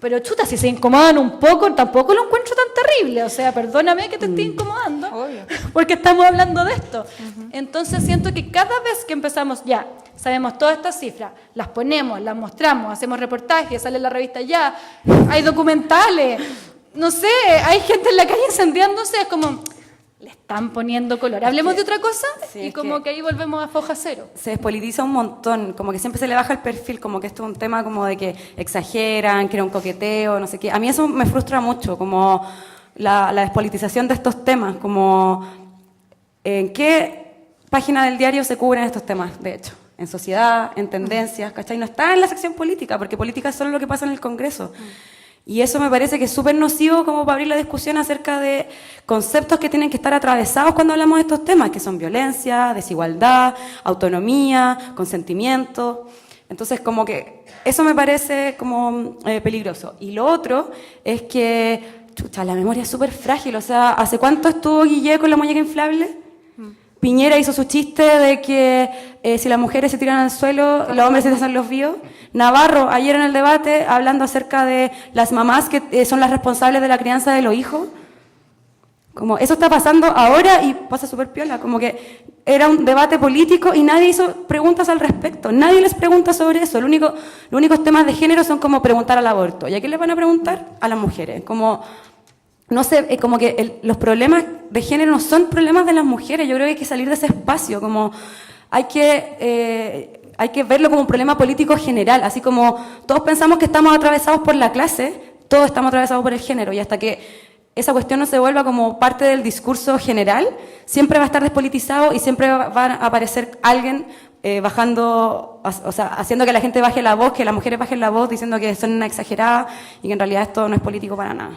Pero chuta, si se incomodan un poco, tampoco lo encuentro tan terrible. O sea, perdóname que te esté incomodando, porque estamos hablando de esto. Entonces siento que cada vez que empezamos, ya, sabemos todas estas cifras, las ponemos, las mostramos, hacemos reportajes, sale en la revista ya, hay documentales, no sé, hay gente en la calle incendiándose, es como, le están poniendo color. Hablemos de otra cosa y como que ahí volvemos a foja cero. Se despolitiza un montón, como que siempre se le baja el perfil, como que esto es un tema como de que exageran, que era un coqueteo, no sé qué. A mí eso me frustra mucho, como la despolitización de estos temas, como en qué página del diario se cubren estos temas, de hecho. En Sociedad, en Tendencias, ¿cachai? No está en la sección política, porque política es solo lo que pasa en el Congreso. Y eso me parece que es súper nocivo como para abrir la discusión acerca de conceptos que tienen que estar atravesados cuando hablamos de estos temas, que son violencia, desigualdad, autonomía, consentimiento. Entonces, como que eso me parece como peligroso. Y lo otro es que, chucha, la memoria es súper frágil. O sea, ¿hace cuánto estuvo Guille con la muñeca inflable? Piñera hizo su chiste de que si las mujeres se tiran al suelo, los hombres se hacen los vivos. Navarro, ayer en el debate, hablando acerca de las mamás que son las responsables de la crianza de los hijos. Como eso está pasando ahora y pasa súper piola. Como que era un debate político y nadie hizo preguntas al respecto. Nadie les pregunta sobre eso. Los únicos temas de género son como preguntar al aborto. ¿Y a quién les van a preguntar? A las mujeres. Como... No sé, como que los problemas de género no son problemas de las mujeres. Yo creo que hay que salir de ese espacio, como hay que verlo como un problema político general, así como todos pensamos que estamos atravesados por la clase, todos estamos atravesados por el género, y hasta que esa cuestión no se vuelva como parte del discurso general, siempre va a estar despolitizado y siempre va a aparecer alguien bajando, o sea, haciendo que la gente baje la voz, que las mujeres bajen la voz, diciendo que son exageradas y que en realidad esto no es político para nada.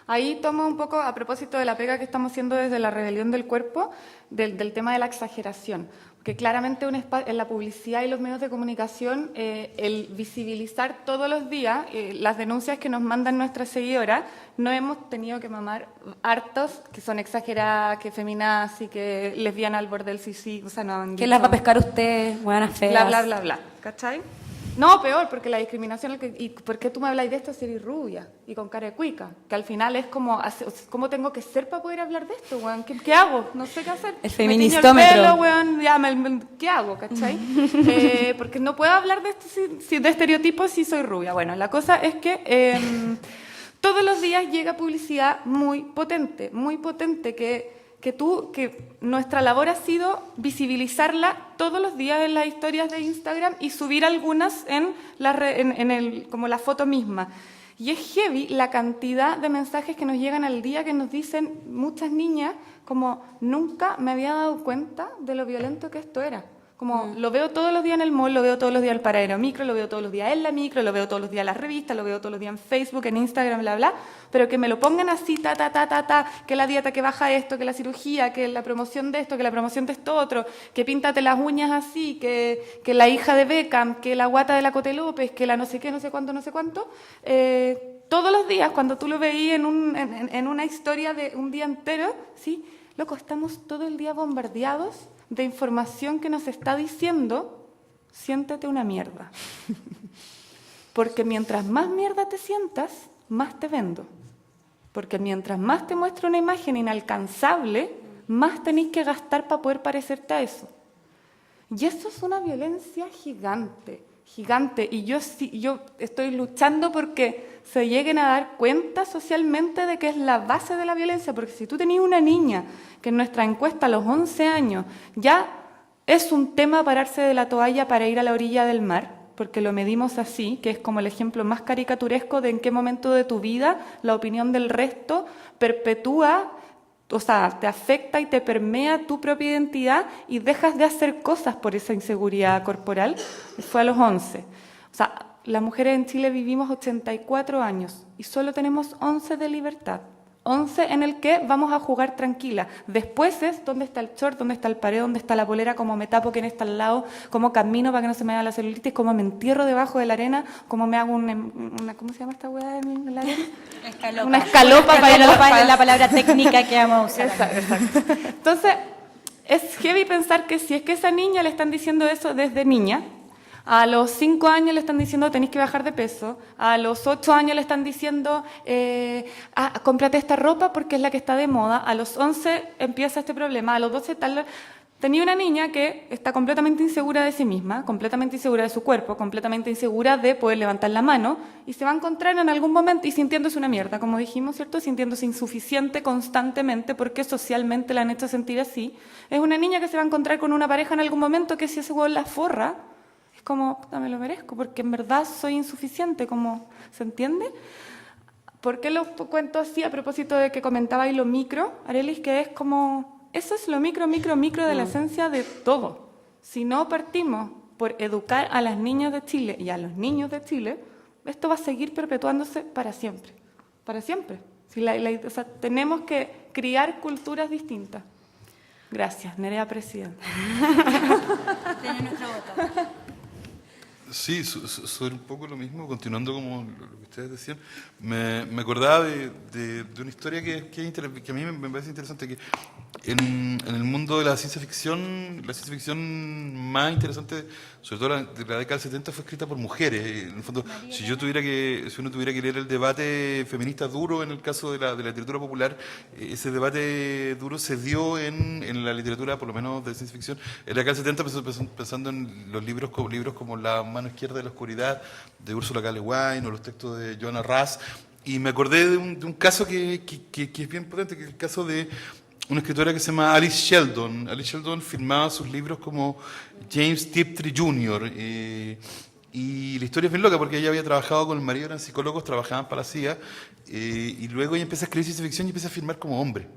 Ahí tomo un poco, a propósito de la pega que estamos haciendo desde la rebelión del cuerpo, del tema de la exageración. Porque claramente en la publicidad y los medios de comunicación, el visibilizar todos los días las denuncias que nos mandan nuestras seguidoras, no hemos tenido que mamar hartos que son exageradas, que feminazis, que lesbianas al borde del suicidio. O sea, no han dicho, ¿Quién las va a pescar usted? Buenas feas. bla, bla, bla, bla. ¿Cachai? No, peor, porque la discriminación... ¿Y por qué tú me habláis de esto si eres rubia y con cara de cuica? Que al final es como, ¿cómo tengo que ser para poder hablar de esto, weón? ¿Qué hago? No sé qué hacer. El feministómetro. Me tiño el pelo, weón, ya, ¿qué hago, cachai? Porque no puedo hablar de esto de estereotipos si soy rubia. Bueno, la cosa es que todos los días llega publicidad muy potente que nuestra labor ha sido visibilizarla todos los días en las historias de Instagram y subir algunas como la foto misma. Y es heavy la cantidad de mensajes que nos llegan al día que nos dicen muchas niñas como nunca me había dado cuenta de lo violento que esto era. Como lo veo todos los días en el mall, lo veo todos los días en el paradero micro, lo veo todos los días en la micro, lo veo todos los días en las revistas, lo veo todos los días en Facebook, en Instagram, bla, bla, pero que me lo pongan así, que la dieta que baja esto, que la cirugía, que la promoción de esto, que la promoción de esto otro, que píntate las uñas así, que la hija de Beckham, que la guata de la Cote López, que la no sé qué, no sé cuánto, todos los días, cuando tú lo veías en una historia de un día entero, ¿sí? Loco, estamos todo el día bombardeados de información que nos está diciendo, siéntete una mierda. Porque mientras más mierda te sientas, más te vendo. Porque mientras más te muestro una imagen inalcanzable, más tenéis que gastar para poder parecerte a eso. Y eso es una violencia gigante, gigante. Y yo estoy luchando porque se lleguen a dar cuenta socialmente de que es la base de la violencia. Porque si tú tenías una niña que en nuestra encuesta a los 11 años ya es un tema pararse de la toalla para ir a la orilla del mar, porque lo medimos así, que es como el ejemplo más caricaturesco de en qué momento de tu vida la opinión del resto perpetúa, o sea, te afecta y te permea tu propia identidad y dejas de hacer cosas por esa inseguridad corporal. Fue a los 11. O sea, las mujeres en Chile vivimos 84 años y solo tenemos 11 de libertad. 11 en el que vamos a jugar tranquila. Después es dónde está el short, dónde está el pared, dónde está la polera, cómo me tapo quién está al lado, cómo camino para que no se me haga la celulitis, cómo me entierro debajo de la arena, cómo me hago una ¿cómo se llama esta hueá en la arena? Escalopa. Una escalopa para ir a Escalopa es la palabra técnica que vamos a usar. Exacto. Entonces, es heavy pensar que si es que a esa niña le están diciendo eso desde niña, a los 5 años le están diciendo tenéis que bajar de peso, a los 8 años le están diciendo cómprate esta ropa porque es la que está de moda, a los 11 empieza este problema, a los 12 tal. Tenía una niña que está completamente insegura de sí misma, completamente insegura de su cuerpo, completamente insegura de poder levantar la mano y se va a encontrar en algún momento y sintiéndose una mierda, como dijimos, ¿cierto? Sintiéndose insuficiente constantemente porque socialmente la han hecho sentir así. Es una niña que se va a encontrar con una pareja en algún momento que si ese hueón la forra, es como, puta, me lo merezco, porque en verdad soy insuficiente, como, ¿se entiende? ¿Por qué lo cuento así a propósito de que comentabais lo micro, Arelis? Que es como, eso es lo micro de la esencia de todo. Si no partimos por educar a las niñas de Chile y a los niños de Chile, esto va a seguir perpetuándose para siempre. Para siempre. Si o sea, tenemos que criar culturas distintas. Gracias, Nerea Presidenta. Tiene nuestro voto. Sí, sobre un poco lo mismo, continuando como lo que ustedes decían, me acordaba de una historia que a mí me parece interesante, que en el mundo de la ciencia ficción más interesante, sobre todo de la década del 70, fue escrita por mujeres. En el fondo, si uno tuviera que leer el debate feminista duro en el caso de la literatura popular, ese debate duro se dio en la literatura, por lo menos de ciencia ficción, en la década del 70, pensando en los libros como La mano izquierda de la oscuridad, de Ursula K. Le Guin, o los textos de Joanna Russ, y me acordé de un caso que es bien potente, que es el caso de una escritora que se llama Alice Sheldon. Alice Sheldon firmaba sus libros como James Tiptree Jr., y la historia es bien loca porque ella había trabajado con el marido, eran psicólogos, trabajaban para la CIA, y luego ella empieza a escribir ciencia ficción y empieza a firmar como hombre.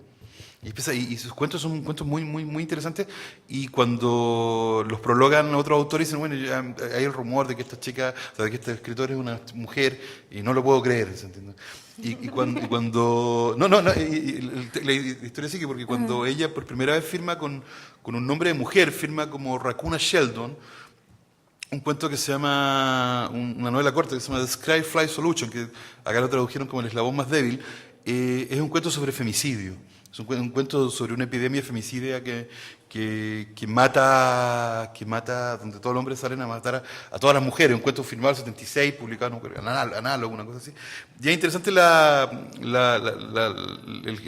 Y sus cuentos son cuentos muy, muy, muy interesantes, y cuando los prologan otros autores dicen, bueno, ya hay el rumor de que esta chica, o sea, de que este escritor es una mujer, y no lo puedo creer, ¿se entiende? La historia sigue porque cuando ella por primera vez firma con un nombre de mujer, firma como Raccoona Sheldon, un cuento que se llama, una novela corta que se llama The Sky Fly Solution, que acá lo tradujeron como El eslabón más débil, es un cuento sobre femicidio. Es un cuento sobre una epidemia femicidia que mata, donde todos los hombres salen a matar a todas las mujeres. Un cuento firmado en el 76, publicado en Análogo, una cosa así. Y es interesante el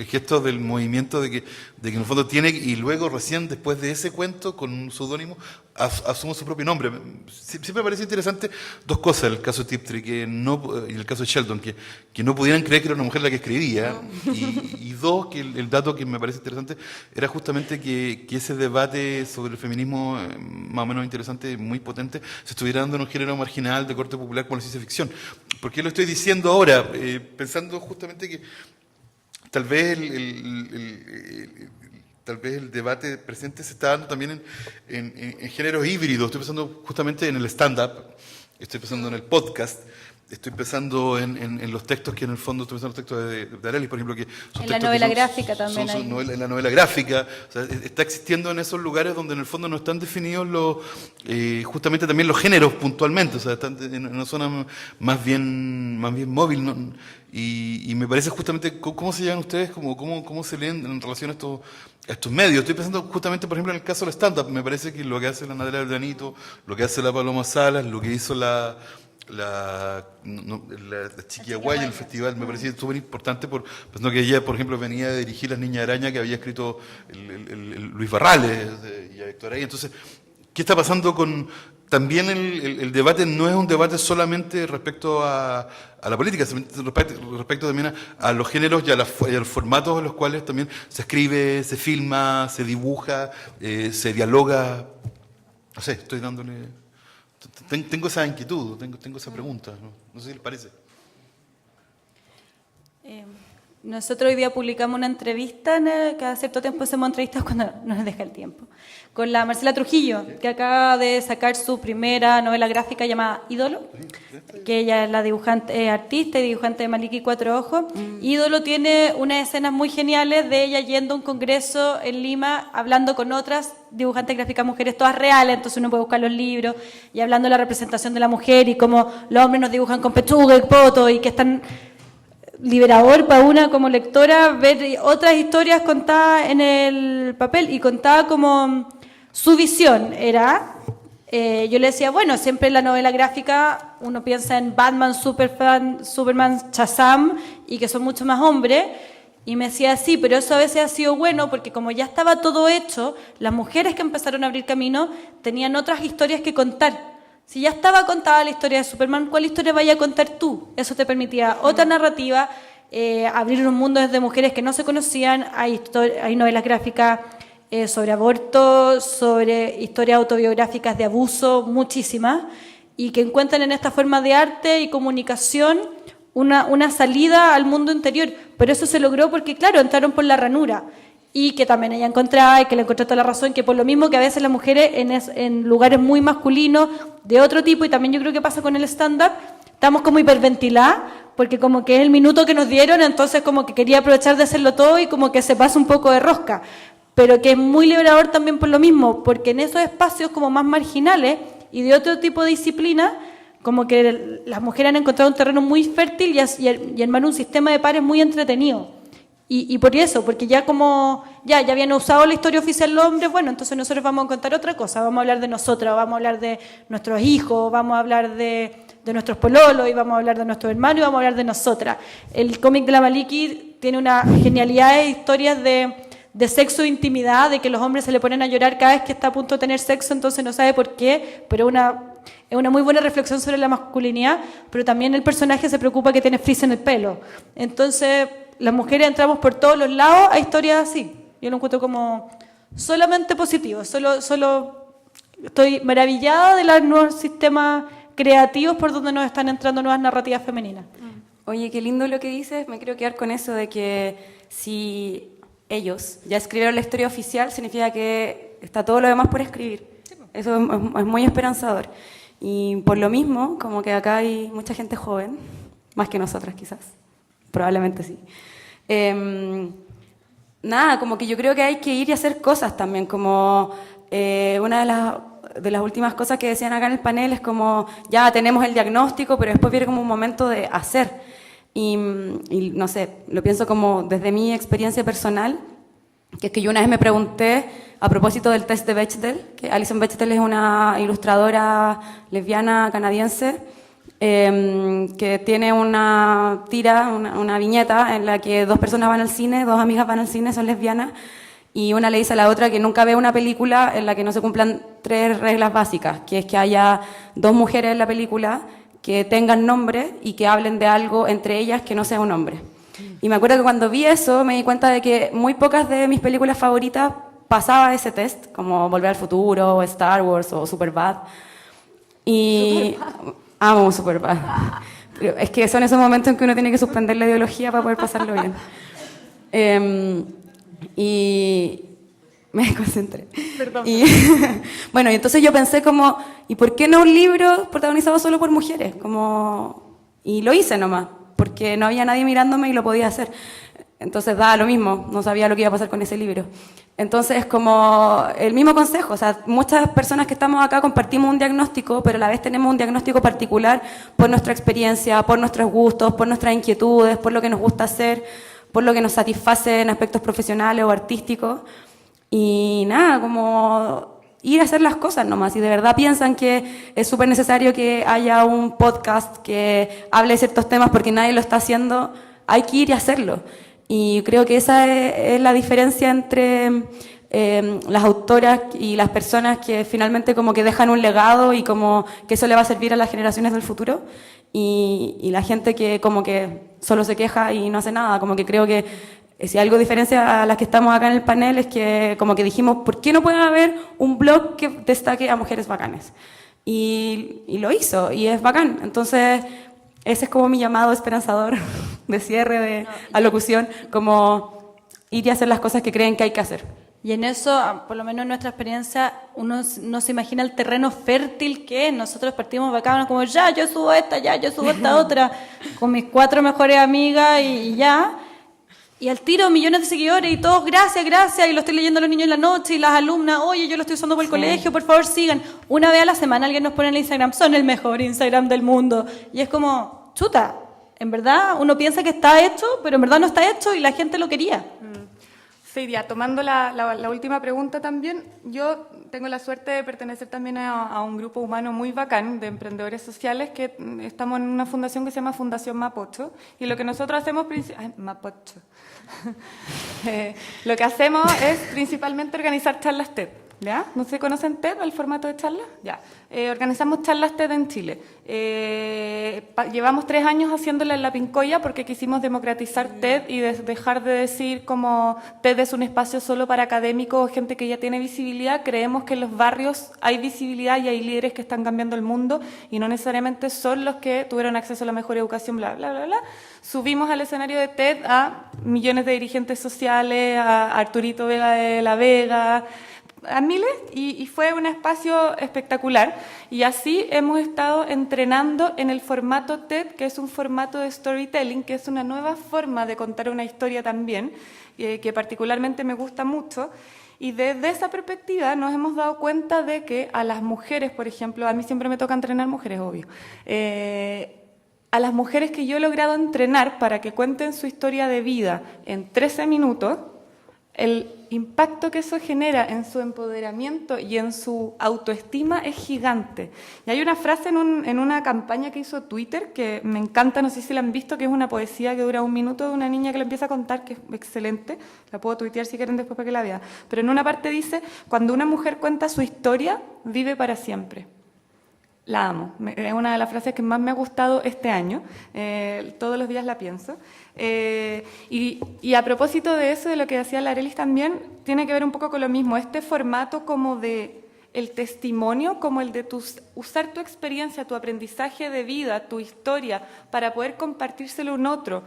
gesto del movimiento de que en el fondo tiene, y luego recién después de ese cuento, con un seudónimo, asume su propio nombre. Siempre me parece interesante dos cosas, el caso de Tiptree y el caso de Sheldon, que no pudieran creer que era una mujer la que escribía, y dos, que el dato que me parece interesante era justamente que ese debate sobre el feminismo, más o menos interesante, muy potente, se estuviera dando en un género marginal de corte popular como la ciencia ficción. ¿Por qué lo estoy diciendo ahora? Pensando justamente que tal vez el debate presente se está dando también en géneros híbridos. Estoy pensando justamente en el stand-up, estoy pensando en el podcast, estoy pensando en los textos que en el fondo, estoy pensando en los textos de Arelis, por ejemplo, que son en la textos novela gráfica también hay. En la novela gráfica, o sea, está existiendo en esos lugares donde en el fondo no están definidos justamente también los géneros puntualmente, o sea, están en una zona más bien móvil, ¿no? Y me parece justamente, ¿cómo se llaman ustedes? ¿Cómo se leen en relación a estos medios? Estoy pensando justamente, por ejemplo, en el caso del stand-up. Me parece que lo que hace la Natalia Aldanito, lo que hace la Paloma Salas, lo que hizo la Chiquilla Guaya en el festival, me parecía súper importante, pensando que ella, por ejemplo, venía de dirigir Las Niñas Araña, que había escrito el Luis Barrales y a Héctor Ahí. Entonces, ¿qué está pasando con...? También el debate no es un debate solamente respecto a la política, respecto también a los géneros y a los formatos en los cuales también se escribe, se filma, se dibuja, se dialoga. No sé, estoy dándole... Tengo esa inquietud, tengo esa pregunta, no sé si les parece. Nosotros hoy día publicamos una entrevista, cada cierto tiempo hacemos entrevistas cuando nos deja el tiempo, con la Marcela Trujillo, que acaba de sacar su primera novela gráfica llamada Ídolo, que ella es la dibujante, artista y dibujante de Maliki Cuatro Ojos. Ídolo tiene unas escenas muy geniales de ella yendo a un congreso en Lima, hablando con otras dibujantes gráficas mujeres, todas reales, entonces uno puede buscar los libros, y hablando de la representación de la mujer y cómo los hombres nos dibujan con pechuga y poto, y que están... liberador para una como lectora ver otras historias contadas en el papel, y contaba como su visión era, yo le decía, bueno, siempre en la novela gráfica uno piensa en Batman, Superman, Shazam, y que son mucho más hombres, y me decía, sí, pero eso a veces ha sido bueno porque como ya estaba todo hecho, las mujeres que empezaron a abrir camino tenían otras historias que contar. Si ya estaba contada la historia de Superman, ¿cuál historia vaya a contar tú? Eso te permitía otra narrativa, abrir un mundo desde mujeres que no se conocían. Hay novelas gráficas sobre aborto, sobre historias autobiográficas de abuso, muchísimas, y que encuentran en esta forma de arte y comunicación una salida al mundo interior. Pero eso se logró porque, claro, entraron por la ranura. Y que también ella encontraba, y que le encontró toda la razón, que por lo mismo que a veces las mujeres en lugares muy masculinos, de otro tipo, y también yo creo que pasa con el stand-up, estamos como hiperventiladas, porque como que es el minuto que nos dieron, entonces como que quería aprovechar de hacerlo todo y como que se pasa un poco de rosca. Pero que es muy liberador también por lo mismo, porque en esos espacios como más marginales y de otro tipo de disciplina, como que las mujeres han encontrado un terreno muy fértil y armar un sistema de pares muy entretenido. Y por eso, porque ya como ya habían usado la historia oficial los hombres, bueno, entonces nosotros vamos a contar otra cosa, vamos a hablar de nosotras, vamos a hablar de nuestros hijos, vamos a hablar de nuestros pololos, y vamos a hablar de nuestros hermanos, y vamos a hablar de nosotras. El cómic de la Maliki tiene una genialidad de historias de sexo e intimidad, de que los hombres se le ponen a llorar cada vez que está a punto de tener sexo, entonces no sabe por qué, pero es una muy buena reflexión sobre la masculinidad, pero también el personaje se preocupa que tiene frizz en el pelo. Entonces, las mujeres entramos por todos los lados a historias así. Yo lo encuentro como solamente positivo. Solo estoy maravillada de los nuevos sistemas creativos por donde nos están entrando nuevas narrativas femeninas. Oye, qué lindo lo que dices. Me quiero quedar con eso de que si ellos ya escribieron la historia oficial, significa que está todo lo demás por escribir. Eso es muy esperanzador. Y por lo mismo, como que acá hay mucha gente joven, más que nosotras quizás. Probablemente sí. Nada, como que yo creo que hay que ir y hacer cosas también, como una de las últimas cosas que decían acá en el panel es como, ya tenemos el diagnóstico, pero después viene como un momento de hacer. Y no sé, lo pienso como desde mi experiencia personal, que es que yo una vez me pregunté, a propósito del test de Bechdel, que Alison Bechdel es una ilustradora lesbiana canadiense, que tiene una tira, una viñeta en la que dos personas van al cine, dos amigas van al cine, son lesbianas, y una le dice a la otra que nunca ve una película en la que no se cumplan 3 reglas básicas, que es que haya 2 mujeres en la película, que tengan nombre y que hablen de algo entre ellas que no sea un hombre. Y me acuerdo que cuando vi eso me di cuenta de que muy pocas de mis películas favoritas pasaba ese test, como Volver al Futuro, o Star Wars, o Superbad. Y amo Superbad. Es que son esos momentos en que uno tiene que suspender la ideología para poder pasarlo bien. Y me concentré. Perdón. Y bueno, y entonces yo pensé como, ¿y por qué no un libro protagonizado solo por mujeres? Y lo hice nomás, porque no había nadie mirándome y lo podía hacer. Entonces daba lo mismo, no sabía lo que iba a pasar con ese libro. Entonces, como el mismo consejo, o sea, muchas personas que estamos acá compartimos un diagnóstico, pero a la vez tenemos un diagnóstico particular por nuestra experiencia, por nuestros gustos, por nuestras inquietudes, por lo que nos gusta hacer, por lo que nos satisface en aspectos profesionales o artísticos. Y nada, como ir a hacer las cosas nomás. Si de verdad piensan que es súper necesario que haya un podcast que hable de ciertos temas porque nadie lo está haciendo, hay que ir y hacerlo. Y creo que esa es la diferencia entre las autoras y las personas que finalmente como que dejan un legado y como que eso le va a servir a las generaciones del futuro, y la gente que como que solo se queja y no hace nada. Como que creo que si algo diferencia a las que estamos acá en el panel es que como que dijimos, ¿por qué no puede haber un blog que destaque a mujeres bacanes? Y lo hizo, y es bacán. Entonces ese es como mi llamado esperanzador de cierre, de alocución, como ir y hacer las cosas que creen que hay que hacer. Y en eso, por lo menos en nuestra experiencia, uno no se imagina el terreno fértil que es. Nosotros partimos bacano como, ya, yo subo esta, ya, yo subo esta otra, con mis 4 mejores amigas y ya. Y al tiro, millones de seguidores y todos, gracias, gracias, y lo estoy leyendo a los niños en la noche, y las alumnas, oye, yo lo estoy usando por el colegio, por favor sigan. Una vez a la semana alguien nos pone en el Instagram, son el mejor Instagram del mundo. Y es como, chuta, en verdad uno piensa que está hecho, pero en verdad no está hecho y la gente lo quería. Sí, ya tomando la última pregunta también, yo tengo la suerte de pertenecer también a un grupo humano muy bacán de emprendedores sociales que estamos en una fundación que se llama Fundación Mapocho, y lo que nosotros hacemos Mapocho. Lo que hacemos es principalmente organizar charlas TED. ¿Ya? ¿No se conocen TED, el formato de charlas? Ya. Organizamos charlas TED en Chile. Llevamos 3 años haciéndola en La Pincoya porque quisimos democratizar TED y dejar de decir como TED es un espacio solo para académicos o gente que ya tiene visibilidad. Creemos que en los barrios hay visibilidad y hay líderes que están cambiando el mundo y no necesariamente son los que tuvieron acceso a la mejor educación, bla, bla, bla, bla. Subimos al escenario de TED a millones de dirigentes sociales, a Arturito Vega de la Vega, a miles, y fue un espacio espectacular. Y así hemos estado entrenando en el formato TED, que es un formato de storytelling, que es una nueva forma de contar una historia también, que particularmente me gusta mucho. Y desde esa perspectiva nos hemos dado cuenta de que a las mujeres, por ejemplo, a mí siempre me toca entrenar mujeres, obvio, a las mujeres que yo he logrado entrenar para que cuenten su historia de vida en 13 minutos, el impacto que eso genera en su empoderamiento y en su autoestima es gigante. Y hay una frase en una campaña que hizo Twitter que me encanta, no sé si la han visto, que es una poesía que dura 1 minuto de una niña que le empieza a contar, que es excelente, la puedo tuitear si quieren después para que la vean, pero en una parte dice, cuando una mujer cuenta su historia, vive para siempre. La amo, es una de las frases que más me ha gustado este año, todos los días la pienso. Y a propósito de eso, de lo que decía Larelis también, tiene que ver un poco con lo mismo, este formato como de el testimonio, como el de usar tu experiencia, tu aprendizaje de vida, tu historia, para poder compartírselo a un otro.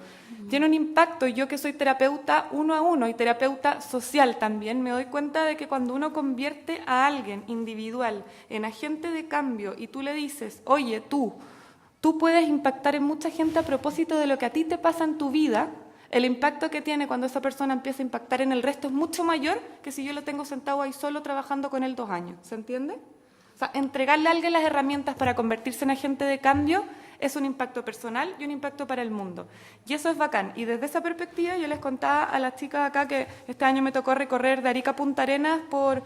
Tiene un impacto. Yo que soy terapeuta 1 a 1 y terapeuta social también, me doy cuenta de que cuando uno convierte a alguien individual en agente de cambio y tú le dices, oye, tú puedes impactar en mucha gente a propósito de lo que a ti te pasa en tu vida, el impacto que tiene cuando esa persona empieza a impactar en el resto es mucho mayor que si yo lo tengo sentado ahí solo trabajando con él 2 años. ¿Se entiende? O sea, entregarle a alguien las herramientas para convertirse en agente de cambio es un impacto personal y un impacto para el mundo. Y eso es bacán. Y desde esa perspectiva yo les contaba a las chicas acá que este año me tocó recorrer de Arica a Punta Arenas por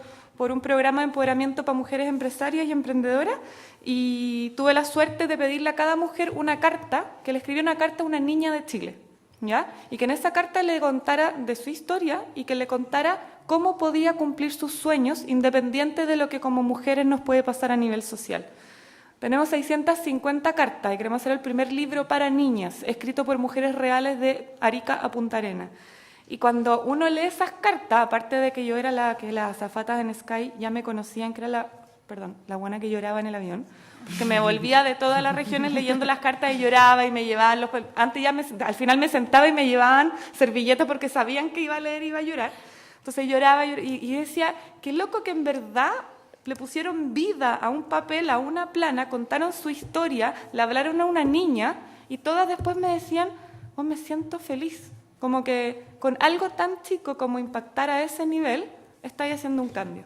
un programa de empoderamiento para mujeres empresarias y emprendedoras, y tuve la suerte de pedirle a cada mujer una carta, que le escribió una carta a una niña de Chile, ¿ya? Y que en esa carta le contara de su historia y que le contara cómo podía cumplir sus sueños independiente de lo que como mujeres nos puede pasar a nivel social. Tenemos 650 cartas y queremos hacer el primer libro para niñas, escrito por mujeres reales de Arica a Punta Arenas. Y cuando uno lee esas cartas, aparte de que yo era las azafatas en Sky ya me conocían, que era la buena que lloraba en el avión, que me volvía de todas las regiones leyendo las cartas y lloraba y me llevaban, al final me sentaba y me llevaban servilletas porque sabían que iba a leer y iba a llorar. Entonces lloraba y decía, qué loco que en verdad le pusieron vida a un papel, a una plana, contaron su historia, le hablaron a una niña y todas después me decían, oh, me siento feliz. Como que con algo tan chico como impactar a ese nivel, estáis haciendo un cambio.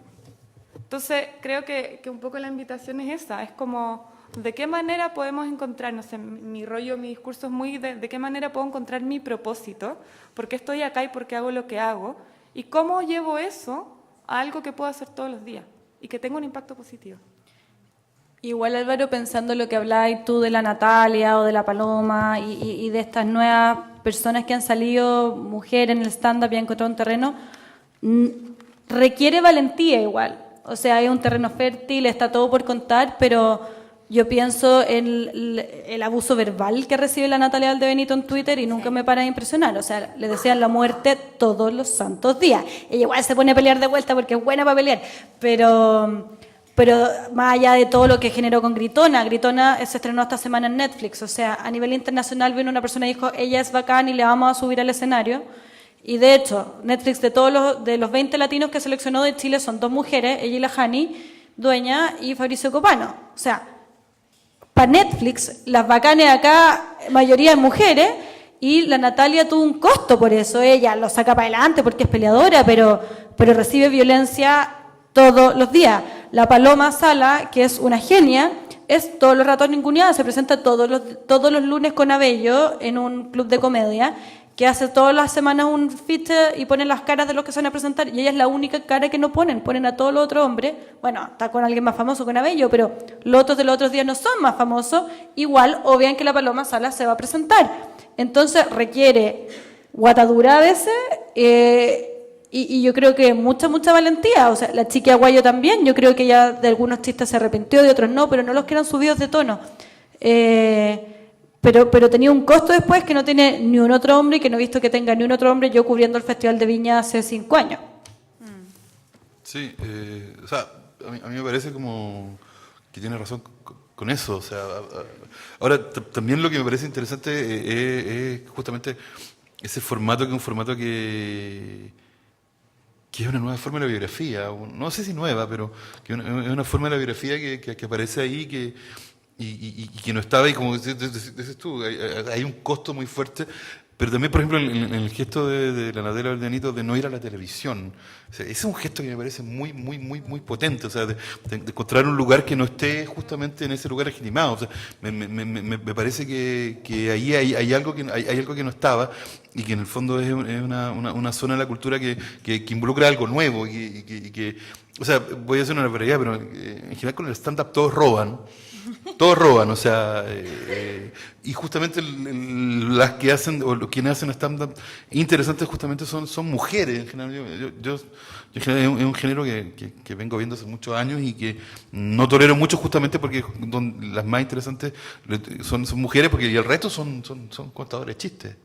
Entonces, creo que un poco la invitación es esa, es como, ¿de qué manera podemos encontrar, no sé, mi discurso es muy de qué manera puedo encontrar mi propósito, por qué estoy acá y por qué hago lo que hago, y cómo llevo eso a algo que puedo hacer todos los días y que tenga un impacto positivo. Igual, Álvaro, pensando en lo que hablabas tú de la Natalia o de la Paloma y de estas nuevas personas que han salido, mujeres en el stand-up y han encontrado un terreno, requiere valentía igual. O sea, hay un terreno fértil, está todo por contar, pero yo pienso en el abuso verbal que recibe la Natalia Valdebenito en Twitter y nunca me para de impresionar. O sea, le desean la muerte todos los santos días. Ella igual se pone a pelear de vuelta porque es buena para pelear, pero pero más allá de todo lo que generó con Gritona, Gritona se estrenó esta semana en Netflix, o sea, a nivel internacional vino una persona y dijo, ella es bacán y le vamos a subir al escenario. Y de hecho, Netflix de los 20 latinos que seleccionó de Chile son 2 mujeres, ella y la Jani, Dueña y Fabricio Copano. O sea, para Netflix, las bacanes acá, mayoría de mujeres, y la Natalia tuvo un costo por eso. Ella lo saca para adelante porque es peleadora, pero recibe violencia todos los días. La Paloma Sala, que es una genia, es todos los ratos ninguneada, se presenta todos los lunes con Abello en un club de comedia, que hace todas las semanas un feature y pone las caras de los que se van a presentar, y ella es la única cara que no ponen a todos los otros hombres, bueno, está con alguien más famoso, con Abello, pero los otros de los otros días no son más famosos, igual obvian que la Paloma Sala se va a presentar. Entonces requiere guatadura a veces, y yo creo que mucha valentía. O sea, la Chiqui Aguayo también, yo creo que ella de algunos chistes se arrepintió, de otros no, pero no los que eran subidos de tono. Pero tenía un costo después que no tiene ni un otro hombre y que no he visto que tenga ni un otro hombre, yo cubriendo el Festival de Viña hace 5 años. Sí, o sea, a mí me parece como que tiene razón con eso. O sea, ahora también lo que me parece interesante es justamente ese formato, que es un formato que es una nueva forma de la biografía. No sé si nueva, pero que es una forma de la biografía que aparece ahí, y que no estaba ahí, como dices tú, hay un costo muy fuerte, pero también, por ejemplo, en el gesto de la Natalia Valdebenito de no ir a la televisión. O sea, ese es un gesto que me parece muy potente, o sea, de encontrar un lugar que no esté justamente en ese lugar legitimado. O sea, me parece que ahí hay algo que no estaba, y que en el fondo es una zona de la cultura que involucra algo nuevo, y que, o sea, voy a hacer una barbaridad, pero en general con el stand-up todos roban, o sea, y justamente las que hacen, o quienes hacen stand-up interesantes justamente son mujeres. En general, yo en general es un género que vengo viendo hace muchos años y que no tolero mucho, justamente porque las más interesantes son mujeres, porque y el resto son contadores de chistes.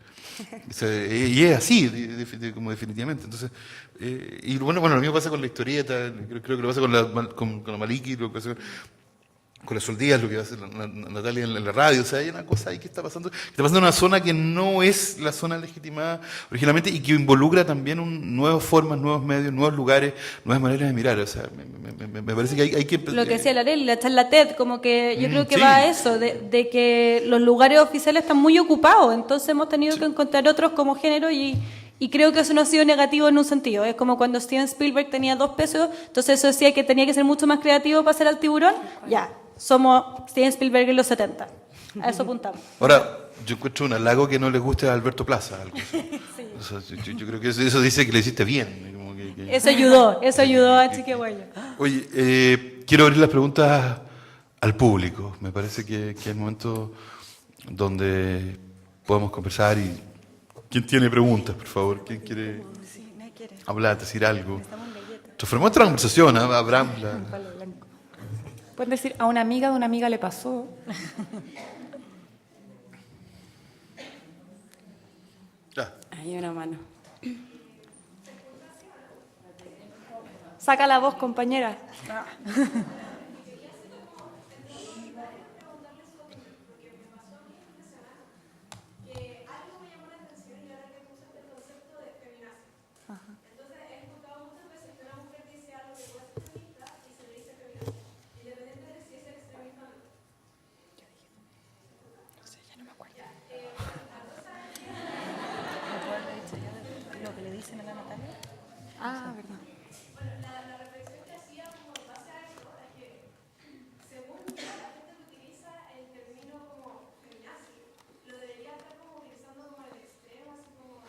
O sea, y es así, como definitivamente. Entonces, y bueno, lo mismo pasa con la historieta, creo que lo pasa con la Maliki, lo que pasa con la Sol Díaz, lo que hace Natalia en la radio. O sea, hay una cosa ahí que está pasando en una zona que no es la zona legitimada originalmente, y que involucra también nuevas formas, nuevos medios, nuevos lugares, nuevas maneras de mirar. O sea, me parece que hay que... Lo que decía la Arely, la charla TED, como que yo creo que sí. va a eso, de que los lugares oficiales están muy ocupados, entonces hemos tenido que encontrar otros como género, y creo que eso no ha sido negativo en un sentido. Es como cuando Steven Spielberg tenía 2 pesos, entonces eso decía que tenía que ser mucho más creativo para hacer al tiburón. Ya, somos Steven Spielberg en los 70. A eso apuntamos. Ahora, yo encuentro un halago que no le guste a Alberto Plaza. Algo así. Sí. O sea, yo creo que eso dice que le hiciste bien. Como Eso ayudó a Chiqui Aguayo. Oye, quiero abrir las preguntas al público. Me parece que es el momento donde podemos conversar. Y ¿quién tiene preguntas, por favor? ¿Quién quiere hablar, decir algo? Transformamos esta conversación, Abraham. Pueden decir, a una amiga de una amiga le pasó. Hay una mano. Saca la voz, compañera. Ah, verdad. La reflexión que hacía como en base a eso es que, según la gente que utiliza el término como feminazi, lo debería estar como utilizando como el extremo, así como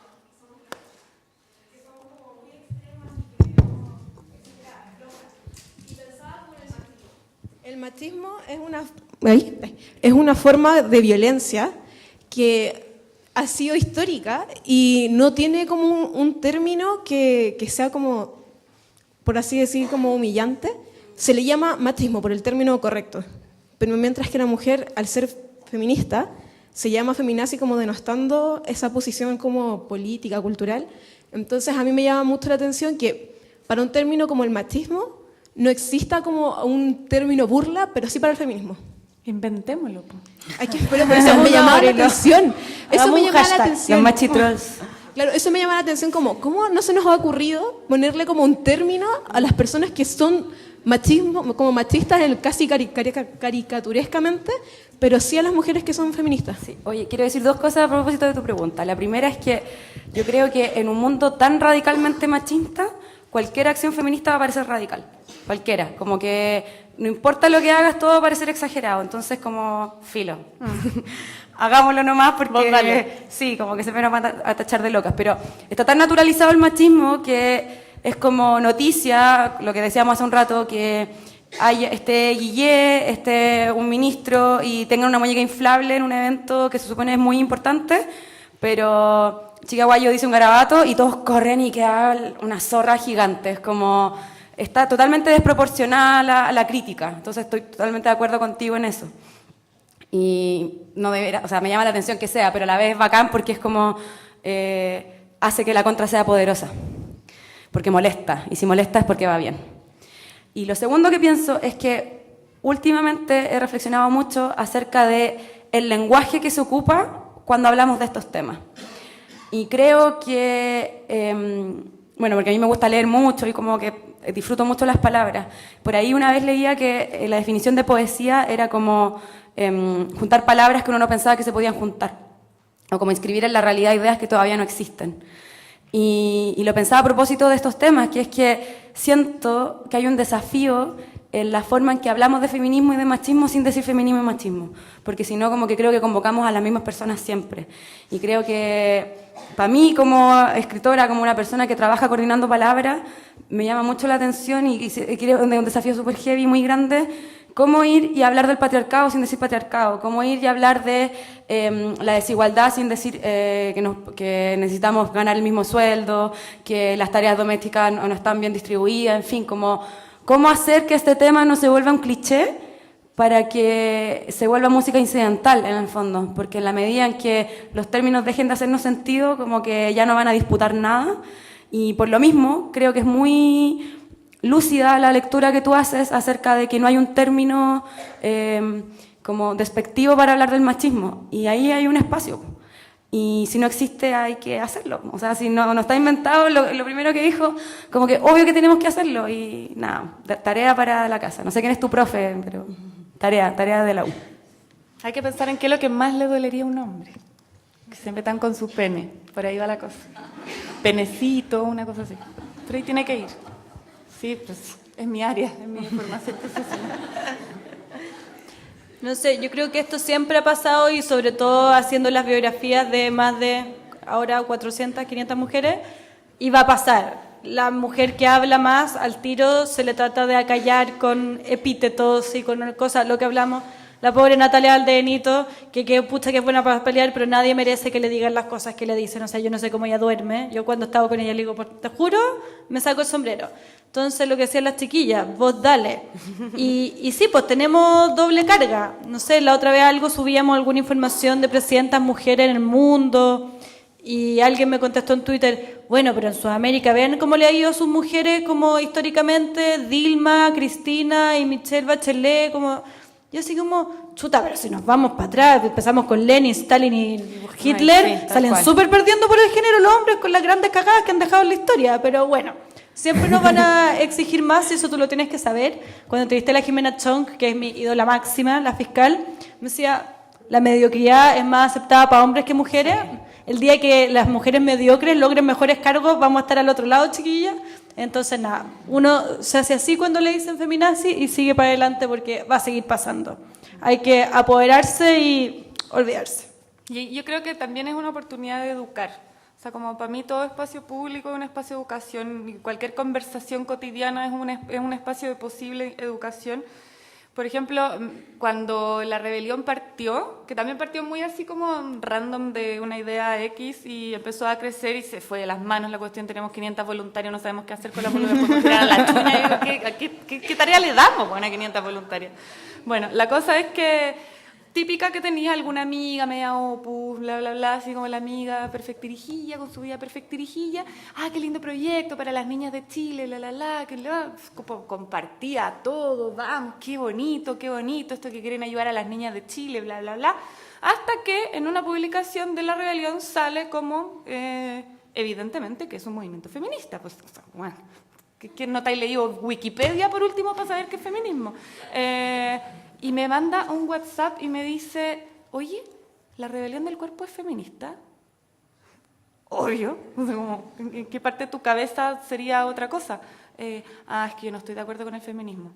que somos como muy extremas y que queremos, etcétera, flojas. Y pensaba como en el machismo. El machismo es una forma de violencia que ha sido histórica y no tiene como un término que sea como, por así decir, como humillante. Se le llama machismo por el término correcto, pero mientras que la mujer, al ser feminista, se llama feminazi, como denostando esa posición como política, cultural. Entonces a mí me llama mucho la atención que para un término como el machismo no exista como un término burla, pero sí para el feminismo. Inventémoslo, po. Pero eso me llamaba la atención. Eso Hagamos me un llamaba la hashtag, atención. los machitrolls. Claro, eso me llama la atención como, ¿cómo no se nos ha ocurrido ponerle como un término a las personas que son como machistas casi caricaturescamente, pero sí a las mujeres que son feministas? Sí. Oye, quiero decir dos cosas a propósito de tu pregunta. La primera es que yo creo que en un mundo tan radicalmente machista, cualquier acción feminista va a parecer radical. Cualquiera. Como que no importa lo que hagas, todo va a parecer exagerado. Entonces, como, filo. Hagámoslo nomás porque sí, como que se me van a tachar de locas. Pero está tan naturalizado el machismo que es como noticia, lo que decíamos hace un rato, que esté Guillé, esté un ministro y tengan una muñeca inflable en un evento que se supone es muy importante, pero Chica Guayo dice un garabato y todos corren y queda una zorra gigante. Es como, está totalmente desproporcionada la crítica. Entonces estoy totalmente de acuerdo contigo en eso. Y no deberá, o sea, me llama la atención que sea, pero a la vez es bacán porque es como hace que la contra sea poderosa, porque molesta, y si molesta es porque va bien. Y lo segundo que pienso es que últimamente he reflexionado mucho acerca de el lenguaje que se ocupa cuando hablamos de estos temas. Y creo que, bueno, porque a mí me gusta leer mucho y como que disfruto mucho las palabras. Por ahí una vez leía que la definición de poesía era como juntar palabras que uno no pensaba que se podían juntar, o como inscribir en la realidad ideas que todavía no existen. Y lo pensaba a propósito de estos temas, que es que siento que hay un desafío en la forma en que hablamos de feminismo y de machismo sin decir feminismo y machismo, porque si no, como que creo que convocamos a las mismas personas siempre. Y creo que para mí, como escritora, como una persona que trabaja coordinando palabras, me llama mucho la atención y creo que es un desafío súper heavy, muy grande, cómo ir y hablar del patriarcado sin decir patriarcado, cómo ir y hablar de la desigualdad sin decir que necesitamos ganar el mismo sueldo, que las tareas domésticas no están bien distribuidas, en fin, cómo hacer que este tema no se vuelva un cliché para que se vuelva música incidental en el fondo, porque en la medida en que los términos dejen de hacernos sentido, como que ya no van a disputar nada, y por lo mismo creo que es muy lúcida la lectura que tú haces acerca de que no hay un término como despectivo para hablar del machismo, y ahí hay un espacio, y si no existe hay que hacerlo, o sea, si no está inventado, lo primero que dijo, como que obvio que tenemos que hacerlo, y nada, tarea para la casa, no sé quién es tu profe, pero tarea de la U. Hay que pensar en qué es lo que más le dolería a un hombre, que se metan con su pene, por ahí va la cosa, penecito, una cosa así, pero ahí tiene que ir. Sí, pues es mi área, es mi formación profesional. No sé, yo creo que esto siempre ha pasado y sobre todo haciendo las biografías de más de ahora 400, 500 mujeres, y va a pasar. La mujer que habla más, al tiro se le trata de acallar con epítetos y con cosas, lo que hablamos. La pobre Natalia Valdebenito, que pucha que es buena para pelear, pero nadie merece que le digan las cosas que le dicen. O sea, yo no sé cómo ella duerme. Yo cuando estaba con ella le digo, te juro, me saco el sombrero. Entonces, lo que decían las chiquillas, vos dale. Y sí, pues tenemos doble carga. No sé, la otra vez subíamos alguna información de presidentas mujeres en el mundo, y alguien me contestó en Twitter, bueno, pero en Sudamérica, vean cómo le ha ido a sus mujeres, como históricamente, Dilma, Cristina y Michelle Bachelet, como... Yo así como, chuta, pero si nos vamos para atrás, empezamos con Lenin, Stalin y Hitler, Ay, sí, salen súper perdiendo por el género los hombres con las grandes cagadas que han dejado en la historia, pero bueno, siempre nos van a exigir más y eso tú lo tienes que saber. Cuando entrevisté a la Jimena Chong, que es mi ídola máxima, la fiscal, me decía, la mediocridad es más aceptada para hombres que mujeres. El día que las mujeres mediocres logren mejores cargos, vamos a estar al otro lado, chiquillas. Entonces, nada, uno se hace así cuando le dicen feminazi y sigue para adelante porque va a seguir pasando. Hay que apoderarse y olvidarse. Y yo creo que también es una oportunidad de educar. O sea, como para mí todo espacio público es un espacio de educación, y cualquier conversación cotidiana es un espacio de posible educación. Por ejemplo, cuando la rebelión partió, que también partió muy así como random de una idea X y empezó a crecer y se fue de las manos la cuestión, tenemos 500 voluntarios, no sabemos qué hacer con la voluntarios, podemos tirar a la chuña, ¿qué tarea le damos a 500 voluntarios? Bueno, la cosa es que típica que tenía alguna amiga media opus, bla, bla, bla, así como la amiga perfectirijilla, con su vida perfectirijilla. Ah, qué lindo proyecto para las niñas de Chile, que compartía todo, vamos, qué bonito, esto que quieren ayudar a las niñas de Chile, bla, bla, bla. Hasta que en una publicación de La Rebelión sale como, evidentemente, que es un movimiento feminista. Pues, o sea, bueno, ¿quién no te ha leído Wikipedia por último para saber qué es feminismo? Y me manda un WhatsApp y me dice, oye, ¿La Rebelión del Cuerpo es feminista? Obvio. O sea, como, ¿en qué parte de tu cabeza sería otra cosa? Es que yo no estoy de acuerdo con el feminismo.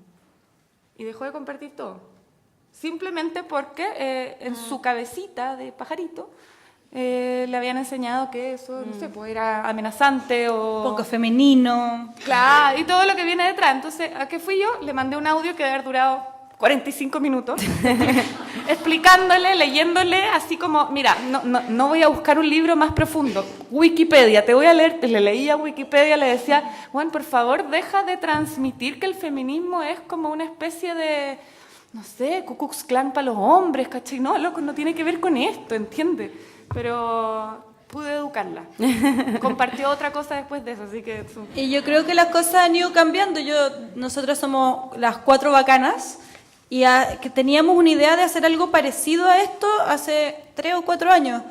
Y dejó de compartir todo. Simplemente porque en su cabecita de pajarito le habían enseñado que eso, no sé, pues era amenazante o... Poco femenino. Claro, y todo lo que viene detrás. Entonces, ¿a qué fui yo? Le mandé un audio que debe haber durado 45 minutos, explicándole, leyéndole, así como, mira, no voy a buscar un libro más profundo, Wikipedia, te voy a leer, le leía Wikipedia, le decía, bueno, por favor, deja de transmitir que el feminismo es como una especie de, no sé, Ku Klux Klan para los hombres, ¿cachai? No, loco, no tiene que ver con esto, ¿entiendes? Pero pude educarla. Compartió otra cosa después de eso, así que... Y yo creo que las cosas han ido cambiando. Nosotros somos las 4 bacanas y que teníamos una idea de hacer algo parecido a esto hace 3 o 4 años.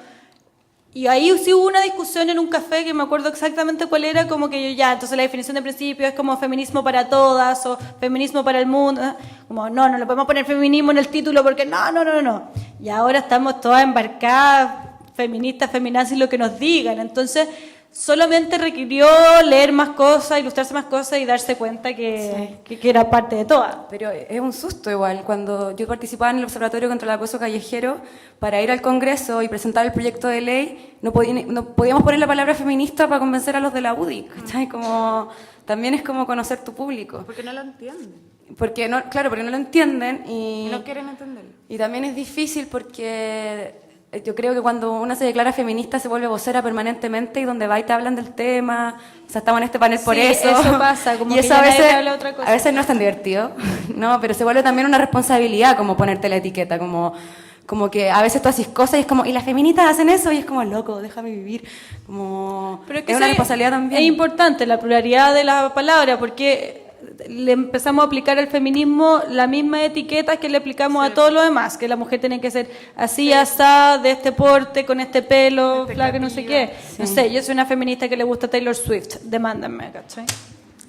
Y ahí sí hubo una discusión en un café que me acuerdo exactamente cuál era, como que entonces la definición de principio es como feminismo para todas o feminismo para el mundo. Como, no le podemos poner feminismo en el título porque no. Y ahora estamos todas embarcadas, feministas, feminazis, lo que nos digan. Entonces, solamente requirió leer más cosas, ilustrarse más cosas y darse cuenta que era parte de todas. Pero es un susto igual. Cuando yo participaba en el Observatorio contra el Acoso Callejero, para ir al Congreso y presentar el proyecto de ley, no podíamos poner la palabra feminista para convencer a los de la UDI. ¿Cachai? Como, también es como conocer tu público. Porque no lo entienden. Porque no lo entienden y no quieren entenderlo. Y también es difícil porque... Yo creo que cuando una se declara feminista se vuelve vocera permanentemente y donde va y te hablan del tema, o sea, estamos en este panel por eso. Eso pasa, como y que eso ya a nadie veces, te habla otra cosa. a veces no es tan divertido, no, pero se vuelve también una responsabilidad como ponerte la etiqueta, como que a veces tú haces cosas y es como, y las feministas hacen eso y es como, loco, déjame vivir, como Pero es una responsabilidad también. Es importante la pluralidad de la palabra porque le empezamos a aplicar al feminismo las mismas etiquetas que le aplicamos a todo lo demás, que la mujer tiene que ser así, asá, de este porte, con este pelo, flaca, no sé qué. Sí. No sé, yo soy una feminista que le gusta Taylor Swift, demándenme, ¿cachai?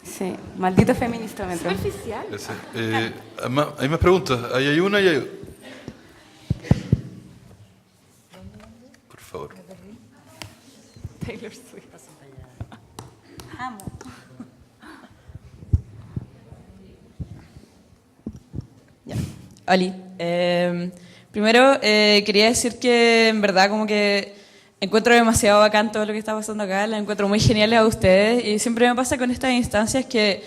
Sí, maldito feministómetro. Superficial. Hay más preguntas. Ahí hay una y hay otra. Por favor. Taylor Swift. Amo. Oli, primero quería decir que en verdad como que encuentro demasiado bacán todo lo que está pasando acá, la encuentro muy geniales a ustedes y siempre me pasa con estas instancias que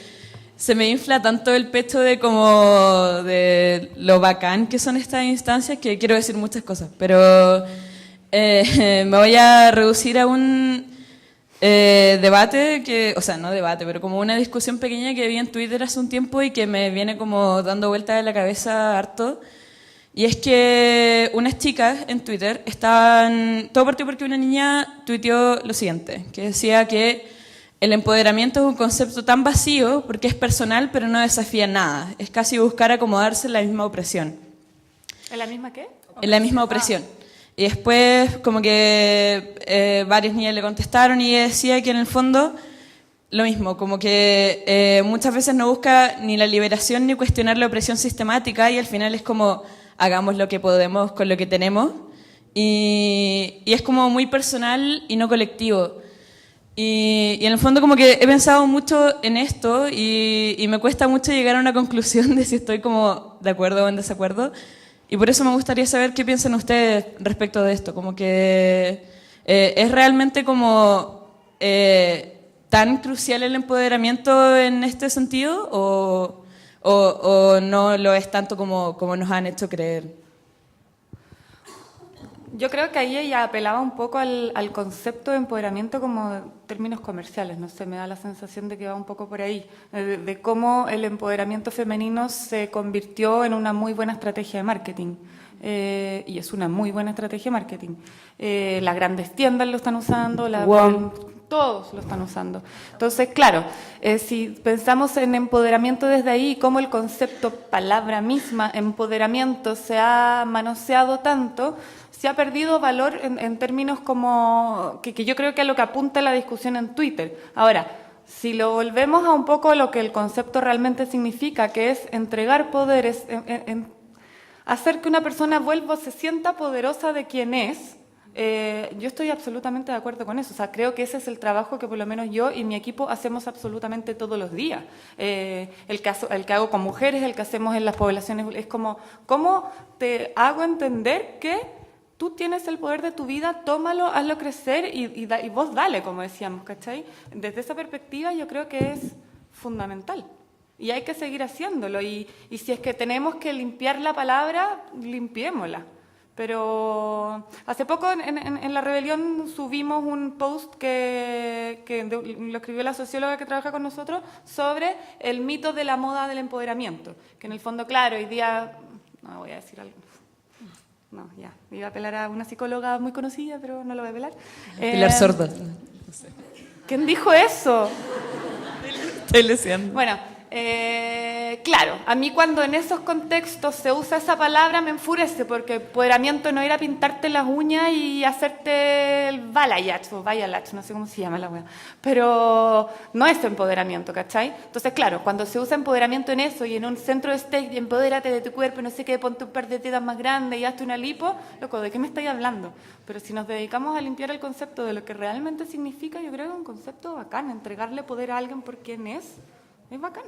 se me infla tanto el pecho de como de lo bacán que son estas instancias que quiero decir muchas cosas, pero me voy a reducir a un debate no debate, pero como una discusión pequeña que vi en Twitter hace un tiempo y que me viene como dando vueltas en la cabeza harto. Y es que unas chicas en Twitter todo partió porque una niña tuiteó lo siguiente, que decía que el empoderamiento es un concepto tan vacío porque es personal pero no desafía nada, es casi buscar acomodarse en la misma opresión. ¿En la misma qué? En la misma opresión. Y después como que varias niñas le contestaron y ella decía que en el fondo lo mismo, como que muchas veces no busca ni la liberación ni cuestionar la opresión sistemática y al final es como hagamos lo que podemos con lo que tenemos y es como muy personal y no colectivo. Y en el fondo como que he pensado mucho en esto y me cuesta mucho llegar a una conclusión de si estoy como de acuerdo o en desacuerdo. Y por eso me gustaría saber qué piensan ustedes respecto de esto, como que es realmente como tan crucial el empoderamiento en este sentido o no lo es tanto como nos han hecho creer. Yo creo que ahí ella apelaba un poco al concepto de empoderamiento como términos comerciales, no sé, me da la sensación de que va un poco por ahí, de cómo el empoderamiento femenino se convirtió en una muy buena estrategia de marketing. y es una muy buena estrategia de marketing. Las grandes tiendas lo están usando, todos lo están usando. Entonces, claro, si pensamos en empoderamiento desde ahí, cómo el concepto, palabra misma, empoderamiento, se ha manoseado tanto, se ha perdido valor en términos como que yo creo que a lo que apunta la discusión en Twitter. Ahora, si lo volvemos a un poco lo que el concepto realmente significa, que es entregar poderes, hacer que una persona vuelva, se sienta poderosa de quien es, yo estoy absolutamente de acuerdo con eso. O sea, creo que ese es el trabajo que por lo menos yo y mi equipo hacemos absolutamente todos los días. El que hago con mujeres, el que hacemos en las poblaciones, es como, ¿cómo te hago entender que tú tienes el poder de tu vida, tómalo, hazlo crecer y vos dale, como decíamos, ¿cachai? Desde esa perspectiva yo creo que es fundamental. Y hay que seguir haciéndolo. Y si es que tenemos que limpiar la palabra, limpiémosla. Pero hace poco en La Rebelión subimos un post que lo escribió la socióloga que trabaja con nosotros sobre el mito de la moda del empoderamiento. Que en el fondo, claro, hoy día... No, voy a decir algo. No, ya. Me iba a apelar a una psicóloga muy conocida, pero no lo voy a apelar. Pilar Sorda. ¿Quién dijo eso? Estoy leseando. Bueno, claro, a mí cuando en esos contextos se usa esa palabra me enfurece, porque empoderamiento no era pintarte las uñas y hacerte el balayage o bayalage, no sé cómo se llama la wea, pero no es empoderamiento, ¿cachai? Entonces, claro, cuando se usa empoderamiento en eso y en un centro de stage, empodérate de tu cuerpo, no sé qué, ponte un par de tetas más grandes y hazte una lipo, loco, ¿de qué me estáis hablando? Pero si nos dedicamos a limpiar el concepto de lo que realmente significa, yo creo que es un concepto bacán, entregarle poder a alguien por quien es bacán.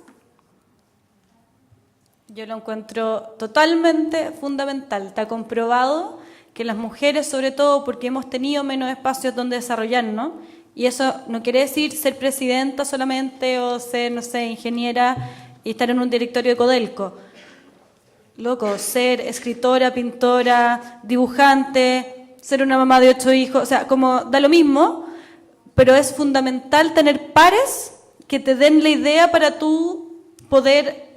Yo lo encuentro totalmente fundamental. Está comprobado que las mujeres, sobre todo porque hemos tenido menos espacios donde desarrollarnos, y eso no quiere decir ser presidenta solamente o ser, no sé, ingeniera y estar en un directorio de Codelco. Loco, ser escritora, pintora, dibujante, ser una mamá de 8 hijos, o sea, como da lo mismo, pero es fundamental tener pares que te den la idea para tú poder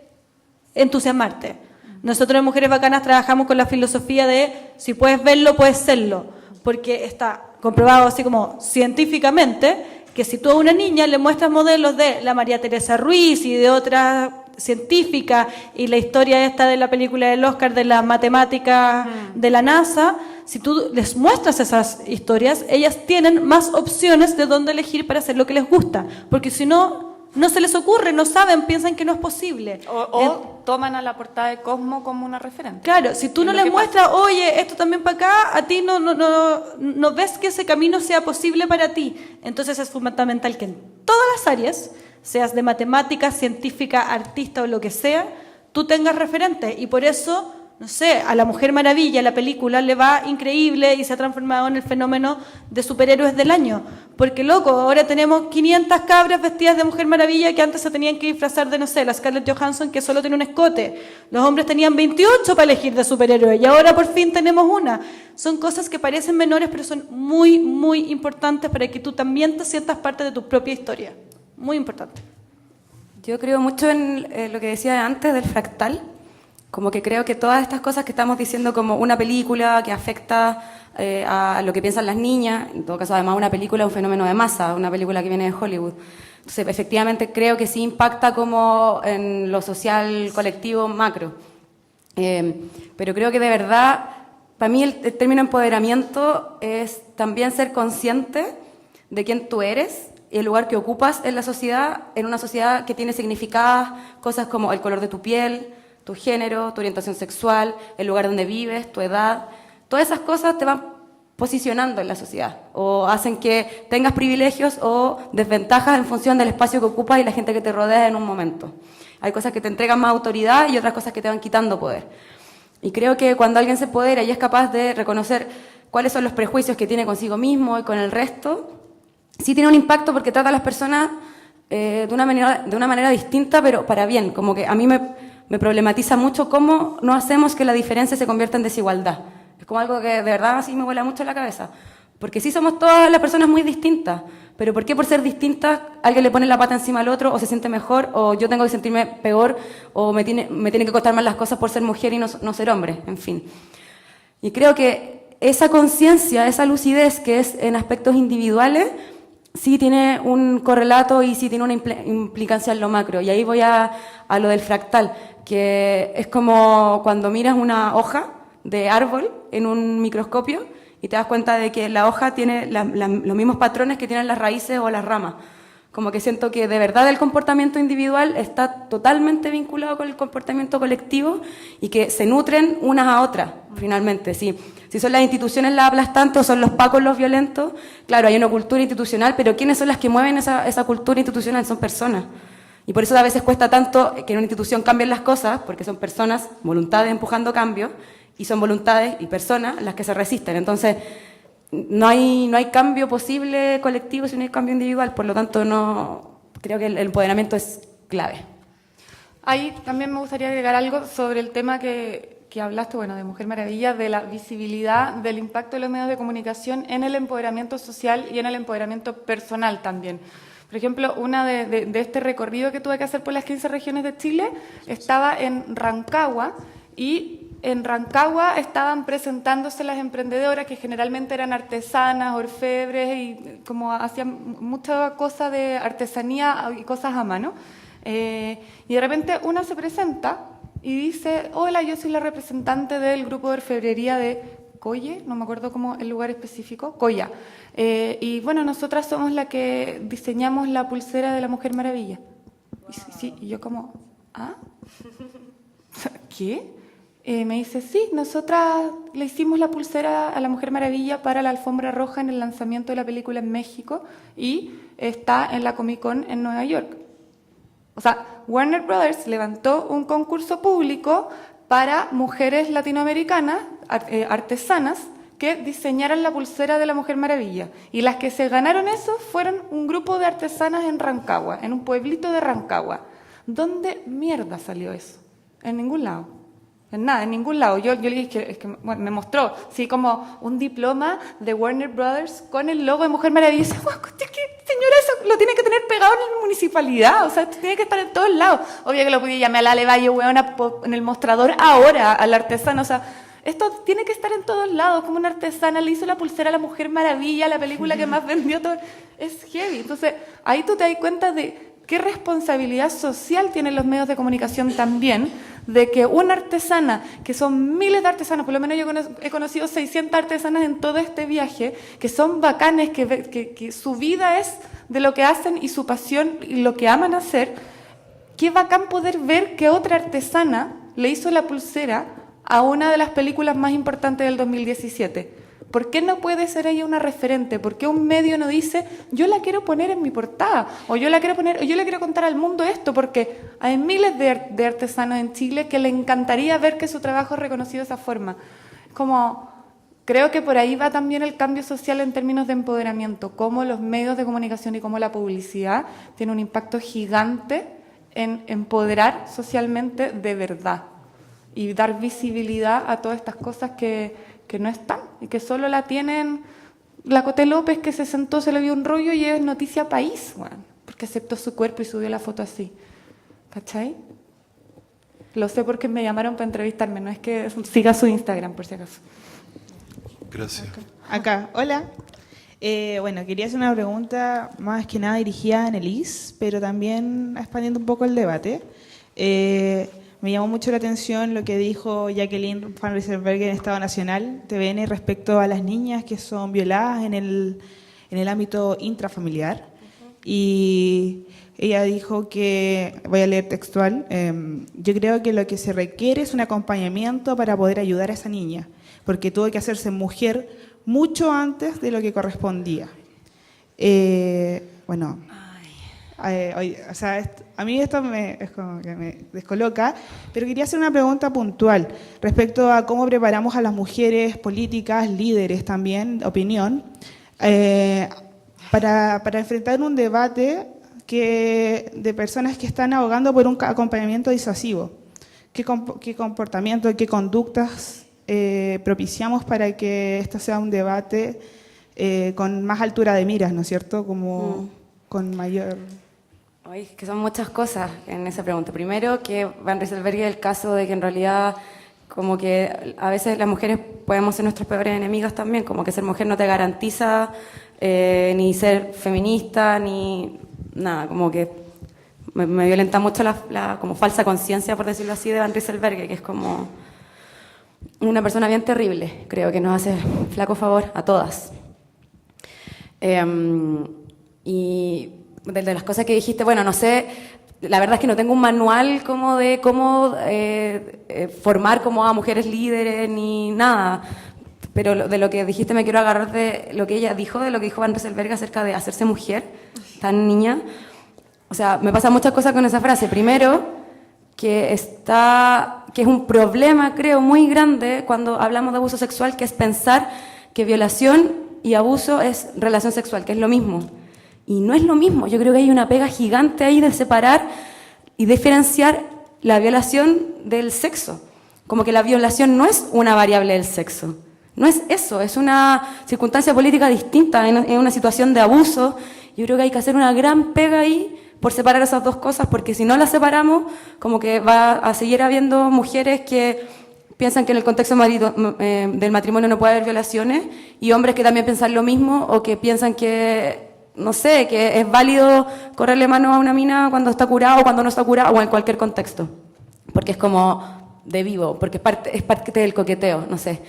entusiasmarte. Nosotros en Mujeres Bacanas trabajamos con la filosofía de si puedes verlo, puedes serlo, porque está comprobado así como científicamente que si tú a una niña le muestras modelos de la María Teresa Ruiz y de otras científicas y la historia esta de la película del Oscar de las matemáticas de la NASA, si tú les muestras esas historias, ellas tienen más opciones de dónde elegir para hacer lo que les gusta, porque si no, no se les ocurre, no saben, piensan que no es posible. O toman a la portada de Cosmo como una referente. Claro, si tú no les muestras, oye, esto también para acá, a ti no ves que ese camino sea posible para ti. Entonces es fundamental que en todas las áreas, seas de matemáticas, científica, artista o lo que sea, tú tengas referentes. Y por eso, no sé, a la Mujer Maravilla, la película, le va increíble y se ha transformado en el fenómeno de superhéroes del año. Porque, loco, ahora tenemos 500 cabras vestidas de Mujer Maravilla que antes se tenían que disfrazar de, no sé, la Scarlett Johansson, que solo tiene un escote. Los hombres tenían 28 para elegir de superhéroes y ahora por fin tenemos una. Son cosas que parecen menores, pero son muy, muy importantes para que tú también te sientas parte de tu propia historia. Muy importante. Yo creo mucho en lo que decía antes del fractal. Como que creo que todas estas cosas que estamos diciendo como una película que afecta a lo que piensan las niñas, en todo caso además una película es un fenómeno de masa, una película que viene de Hollywood. Entonces efectivamente creo que sí impacta como en lo social colectivo macro. Pero creo que de verdad, para mí el término empoderamiento es también ser consciente de quién tú eres y el lugar que ocupas en la sociedad, en una sociedad que tiene significadas cosas como el color de tu piel, tu género, tu orientación sexual, el lugar donde vives, tu edad. Todas esas cosas te van posicionando en la sociedad o hacen que tengas privilegios o desventajas en función del espacio que ocupas y la gente que te rodea en un momento. Hay cosas que te entregan más autoridad y otras cosas que te van quitando poder. Y creo que cuando alguien se empodera y es capaz de reconocer cuáles son los prejuicios que tiene consigo mismo y con el resto, sí tiene un impacto porque trata a las personas de una manera distinta, pero para bien. Como que a mí me problematiza mucho cómo no hacemos que la diferencia se convierta en desigualdad. Es como algo que de verdad sí me vuela mucho la cabeza. Porque sí somos todas las personas muy distintas, pero ¿por qué por ser distintas alguien le pone la pata encima al otro o se siente mejor o yo tengo que sentirme peor o me tiene que costar más las cosas por ser mujer y no ser hombre? En fin. Y creo que esa conciencia, esa lucidez que es en aspectos individuales, sí tiene un correlato y sí tiene una implicancia en lo macro. Y ahí voy a lo del fractal, que es como cuando miras una hoja de árbol en un microscopio y te das cuenta de que la hoja tiene los mismos patrones que tienen las raíces o las ramas. Como que siento que de verdad el comportamiento individual está totalmente vinculado con el comportamiento colectivo y que se nutren unas a otras, finalmente. Si son las instituciones las aplastantes o son los pacos los violentos, claro, hay una cultura institucional, pero ¿quiénes son las que mueven esa cultura institucional? Son personas. Y por eso a veces cuesta tanto que en una institución cambien las cosas, porque son personas, voluntades empujando cambios, y son voluntades y personas las que se resisten. Entonces, no hay cambio posible colectivo si no hay cambio individual, por lo tanto no creo que el empoderamiento es clave. Ahí también me gustaría agregar algo sobre el tema que hablaste, bueno, de Mujer Maravilla, de la visibilidad, del impacto de los medios de comunicación en el empoderamiento social y en el empoderamiento personal también. Por ejemplo, una de este recorrido que tuve que hacer por las 15 regiones de Chile estaba en Rancagua, y en Rancagua estaban presentándose las emprendedoras que generalmente eran artesanas, orfebres y como hacían mucha cosa de artesanía y cosas a mano. Y de repente una se presenta y dice: hola, yo soy la representante del grupo de orfebrería de Colle, no me acuerdo cómo el lugar específico, Coya. Y bueno, nosotras somos la que diseñamos la pulsera de la Mujer Maravilla. Y yo como, ¿ah? ¿Qué? Me dice, sí, nosotras le hicimos la pulsera a la Mujer Maravilla para la alfombra roja en el lanzamiento de la película en México y está en la Comic Con en Nueva York. O sea, Warner Brothers levantó un concurso público para mujeres latinoamericanas, artesanas, que diseñaran la pulsera de la Mujer Maravilla. Y las que se ganaron eso fueron un grupo de artesanas en Rancagua, en un pueblito de Rancagua. ¿Dónde mierda salió eso? En ningún lado. En nada, en ningún lado. Yo le dije, bueno, me mostró, sí, como un diploma de Warner Brothers con el logo de Mujer Maravilla. Y dice, señora, eso lo tiene que tener pegado en la municipalidad, o sea, tiene que estar en todos lados. Obvio que lo podía llamar a la Alevalle, weona, en el mostrador ahora, al artesano, o sea, esto tiene que estar en todos lados, como una artesana le hizo la pulsera a la Mujer Maravilla, la película que más vendió, todo. Es heavy. Entonces, ahí tú te das cuenta de qué responsabilidad social tienen los medios de comunicación también, de que una artesana, que son miles de artesanos, por lo menos yo he conocido 600 artesanas en todo este viaje, que son bacanes, que su vida es de lo que hacen y su pasión y lo que aman hacer. Qué bacán poder ver que otra artesana le hizo la pulsera a una de las películas más importantes del 2017. ¿Por qué no puede ser ella una referente? ¿Por qué un medio no dice, yo la quiero poner en mi portada? O yo la quiero poner, o yo le quiero contar al mundo esto, porque hay miles de artesanos en Chile que le encantaría ver que su trabajo es reconocido de esa forma. Como, creo que por ahí va también el cambio social en términos de empoderamiento, cómo los medios de comunicación y cómo la publicidad tiene un impacto gigante en empoderar socialmente de verdad y dar visibilidad a todas estas cosas que no están y que solo la tienen la Coté López, que se sentó, se le vio un rollo y es noticia país, bueno, porque aceptó su cuerpo y subió la foto así. ¿Cachai? Lo sé porque me llamaron para entrevistarme, no es que siga su Instagram por si acaso. Gracias. Acá, hola. Bueno, quería hacer una pregunta más que nada dirigida a Annelise, pero también expandiendo un poco el debate. Me llamó mucho la atención lo que dijo Jacqueline Van Rieselberghe en Estado Nacional, TVN, respecto a las niñas que son violadas en el ámbito intrafamiliar. Y ella dijo que, voy a leer textual, yo creo que lo que se requiere es un acompañamiento para poder ayudar a esa niña, porque tuvo que hacerse mujer mucho antes de lo que correspondía. Bueno, o sea, a mí esto es como que me descoloca, pero quería hacer una pregunta puntual respecto a cómo preparamos a las mujeres políticas, líderes también, opinión, para enfrentar un debate de personas que están abogando por un acompañamiento disuasivo. ¿Qué comportamiento, qué conductas propiciamos para que esto sea un debate con más altura de miras, ¿no es cierto? Como con mayor... Ay, que son muchas cosas en esa pregunta. Primero, que Van Rieselberghe el caso de que en realidad como que a veces las mujeres podemos ser nuestros peores enemigos también, como que ser mujer no te garantiza ni ser feminista, ni nada, como que me violenta mucho la como falsa conciencia, por decirlo así, de Van Rieselberghe, que es como una persona bien terrible, creo que nos hace flaco favor a todas. Y de las cosas que dijiste, bueno, no sé, la verdad es que no tengo un manual como de cómo formar como a mujeres líderes ni nada, pero de lo que dijiste me quiero agarrar de lo que ella dijo, de lo que dijo Van Rieselberghe acerca de hacerse mujer, tan niña. O sea, me pasan muchas cosas con esa frase. Primero, que es un problema, creo, muy grande cuando hablamos de abuso sexual, que es pensar que violación y abuso es relación sexual, que es lo mismo. Y no es lo mismo. Yo creo que hay una pega gigante ahí de separar y diferenciar la violación del sexo. Como que la violación no es una variable del sexo. No es eso, es una circunstancia política distinta, en una situación de abuso. Yo creo que hay que hacer una gran pega ahí por separar esas dos cosas, porque si no las separamos, como que va a seguir habiendo mujeres que piensan que en el contexto del matrimonio no puede haber violaciones, y hombres que también piensan lo mismo, o que piensan que, no sé, que es válido correrle mano a una mina cuando está curada o cuando no está curada, o en cualquier contexto, porque es como de vivo, porque es parte del coqueteo, no sé.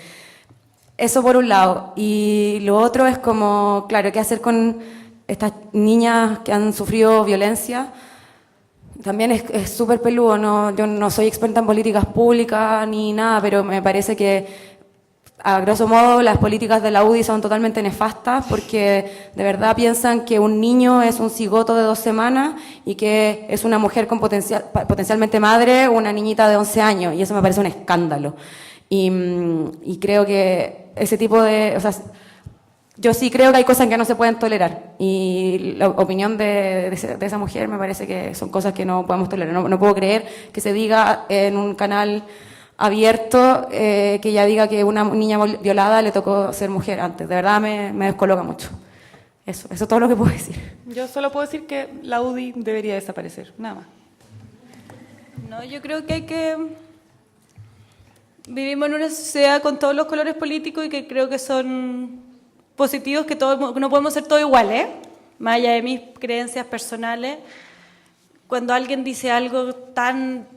Eso por un lado. Y lo otro es como, claro, ¿qué hacer con estas niñas que han sufrido violencia? También es súper peludo, ¿no? Yo no soy experta en políticas públicas ni nada, pero me parece que, a grosso modo, las políticas de la UDI son totalmente nefastas, porque de verdad piensan que un niño es un cigoto de 2 semanas y que es una mujer con potencialmente madre, una niñita de 11 años, y eso me parece un escándalo. Y creo que ese tipo de... O sea, yo sí creo que hay cosas que no se pueden tolerar, y la opinión de esa mujer me parece que son cosas que no podemos tolerar. No puedo creer que se diga en un canal abierto que ella diga que una niña violada le tocó ser mujer antes. De verdad me descoloca mucho. Eso es todo lo que puedo decir. Yo solo puedo decir que la UDI debería desaparecer, nada más. No, yo creo que hay que... Vivimos en una sociedad con todos los colores políticos y que creo que son positivos, que no podemos ser todos iguales, más allá de mis creencias personales. Cuando alguien dice algo tan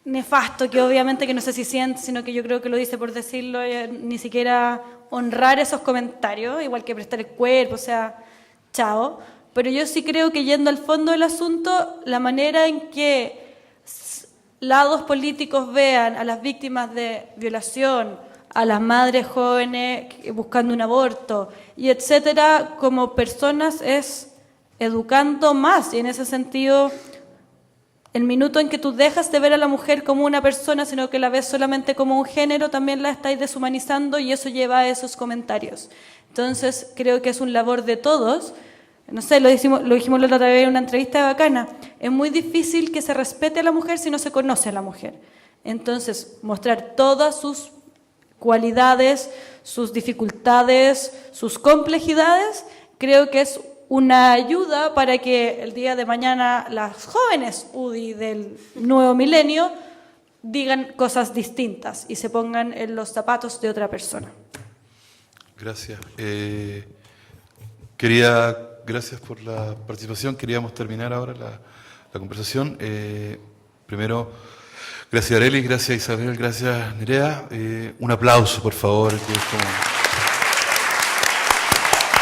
nefasto, que obviamente que no sé si siente, sino que yo creo que lo dice por decirlo, ni siquiera honrar esos comentarios, igual que prestar el cuerpo, o sea, chao. Pero yo sí creo que, yendo al fondo del asunto, la manera en que lados políticos vean a las víctimas de violación, a las madres jóvenes buscando un aborto, y etcétera, como personas, es educando más. Y en ese sentido, el minuto en que tú dejas de ver a la mujer como una persona, sino que la ves solamente como un género, también la estáis deshumanizando, y eso lleva a esos comentarios. Entonces, creo que es un labor de todos. No sé, lo dijimos la otra vez en una entrevista de Bacana. Es muy difícil que se respete a la mujer si no se conoce a la mujer. Entonces, mostrar todas sus cualidades, sus dificultades, sus complejidades, creo que es una ayuda para que el día de mañana las jóvenes UDI del nuevo milenio digan cosas distintas y se pongan en los zapatos de otra persona. Gracias. Gracias por la participación. Queríamos terminar ahora la conversación. Primero, gracias Arelis, gracias Isabel, gracias Nerea. Un aplauso, por favor. Que es como...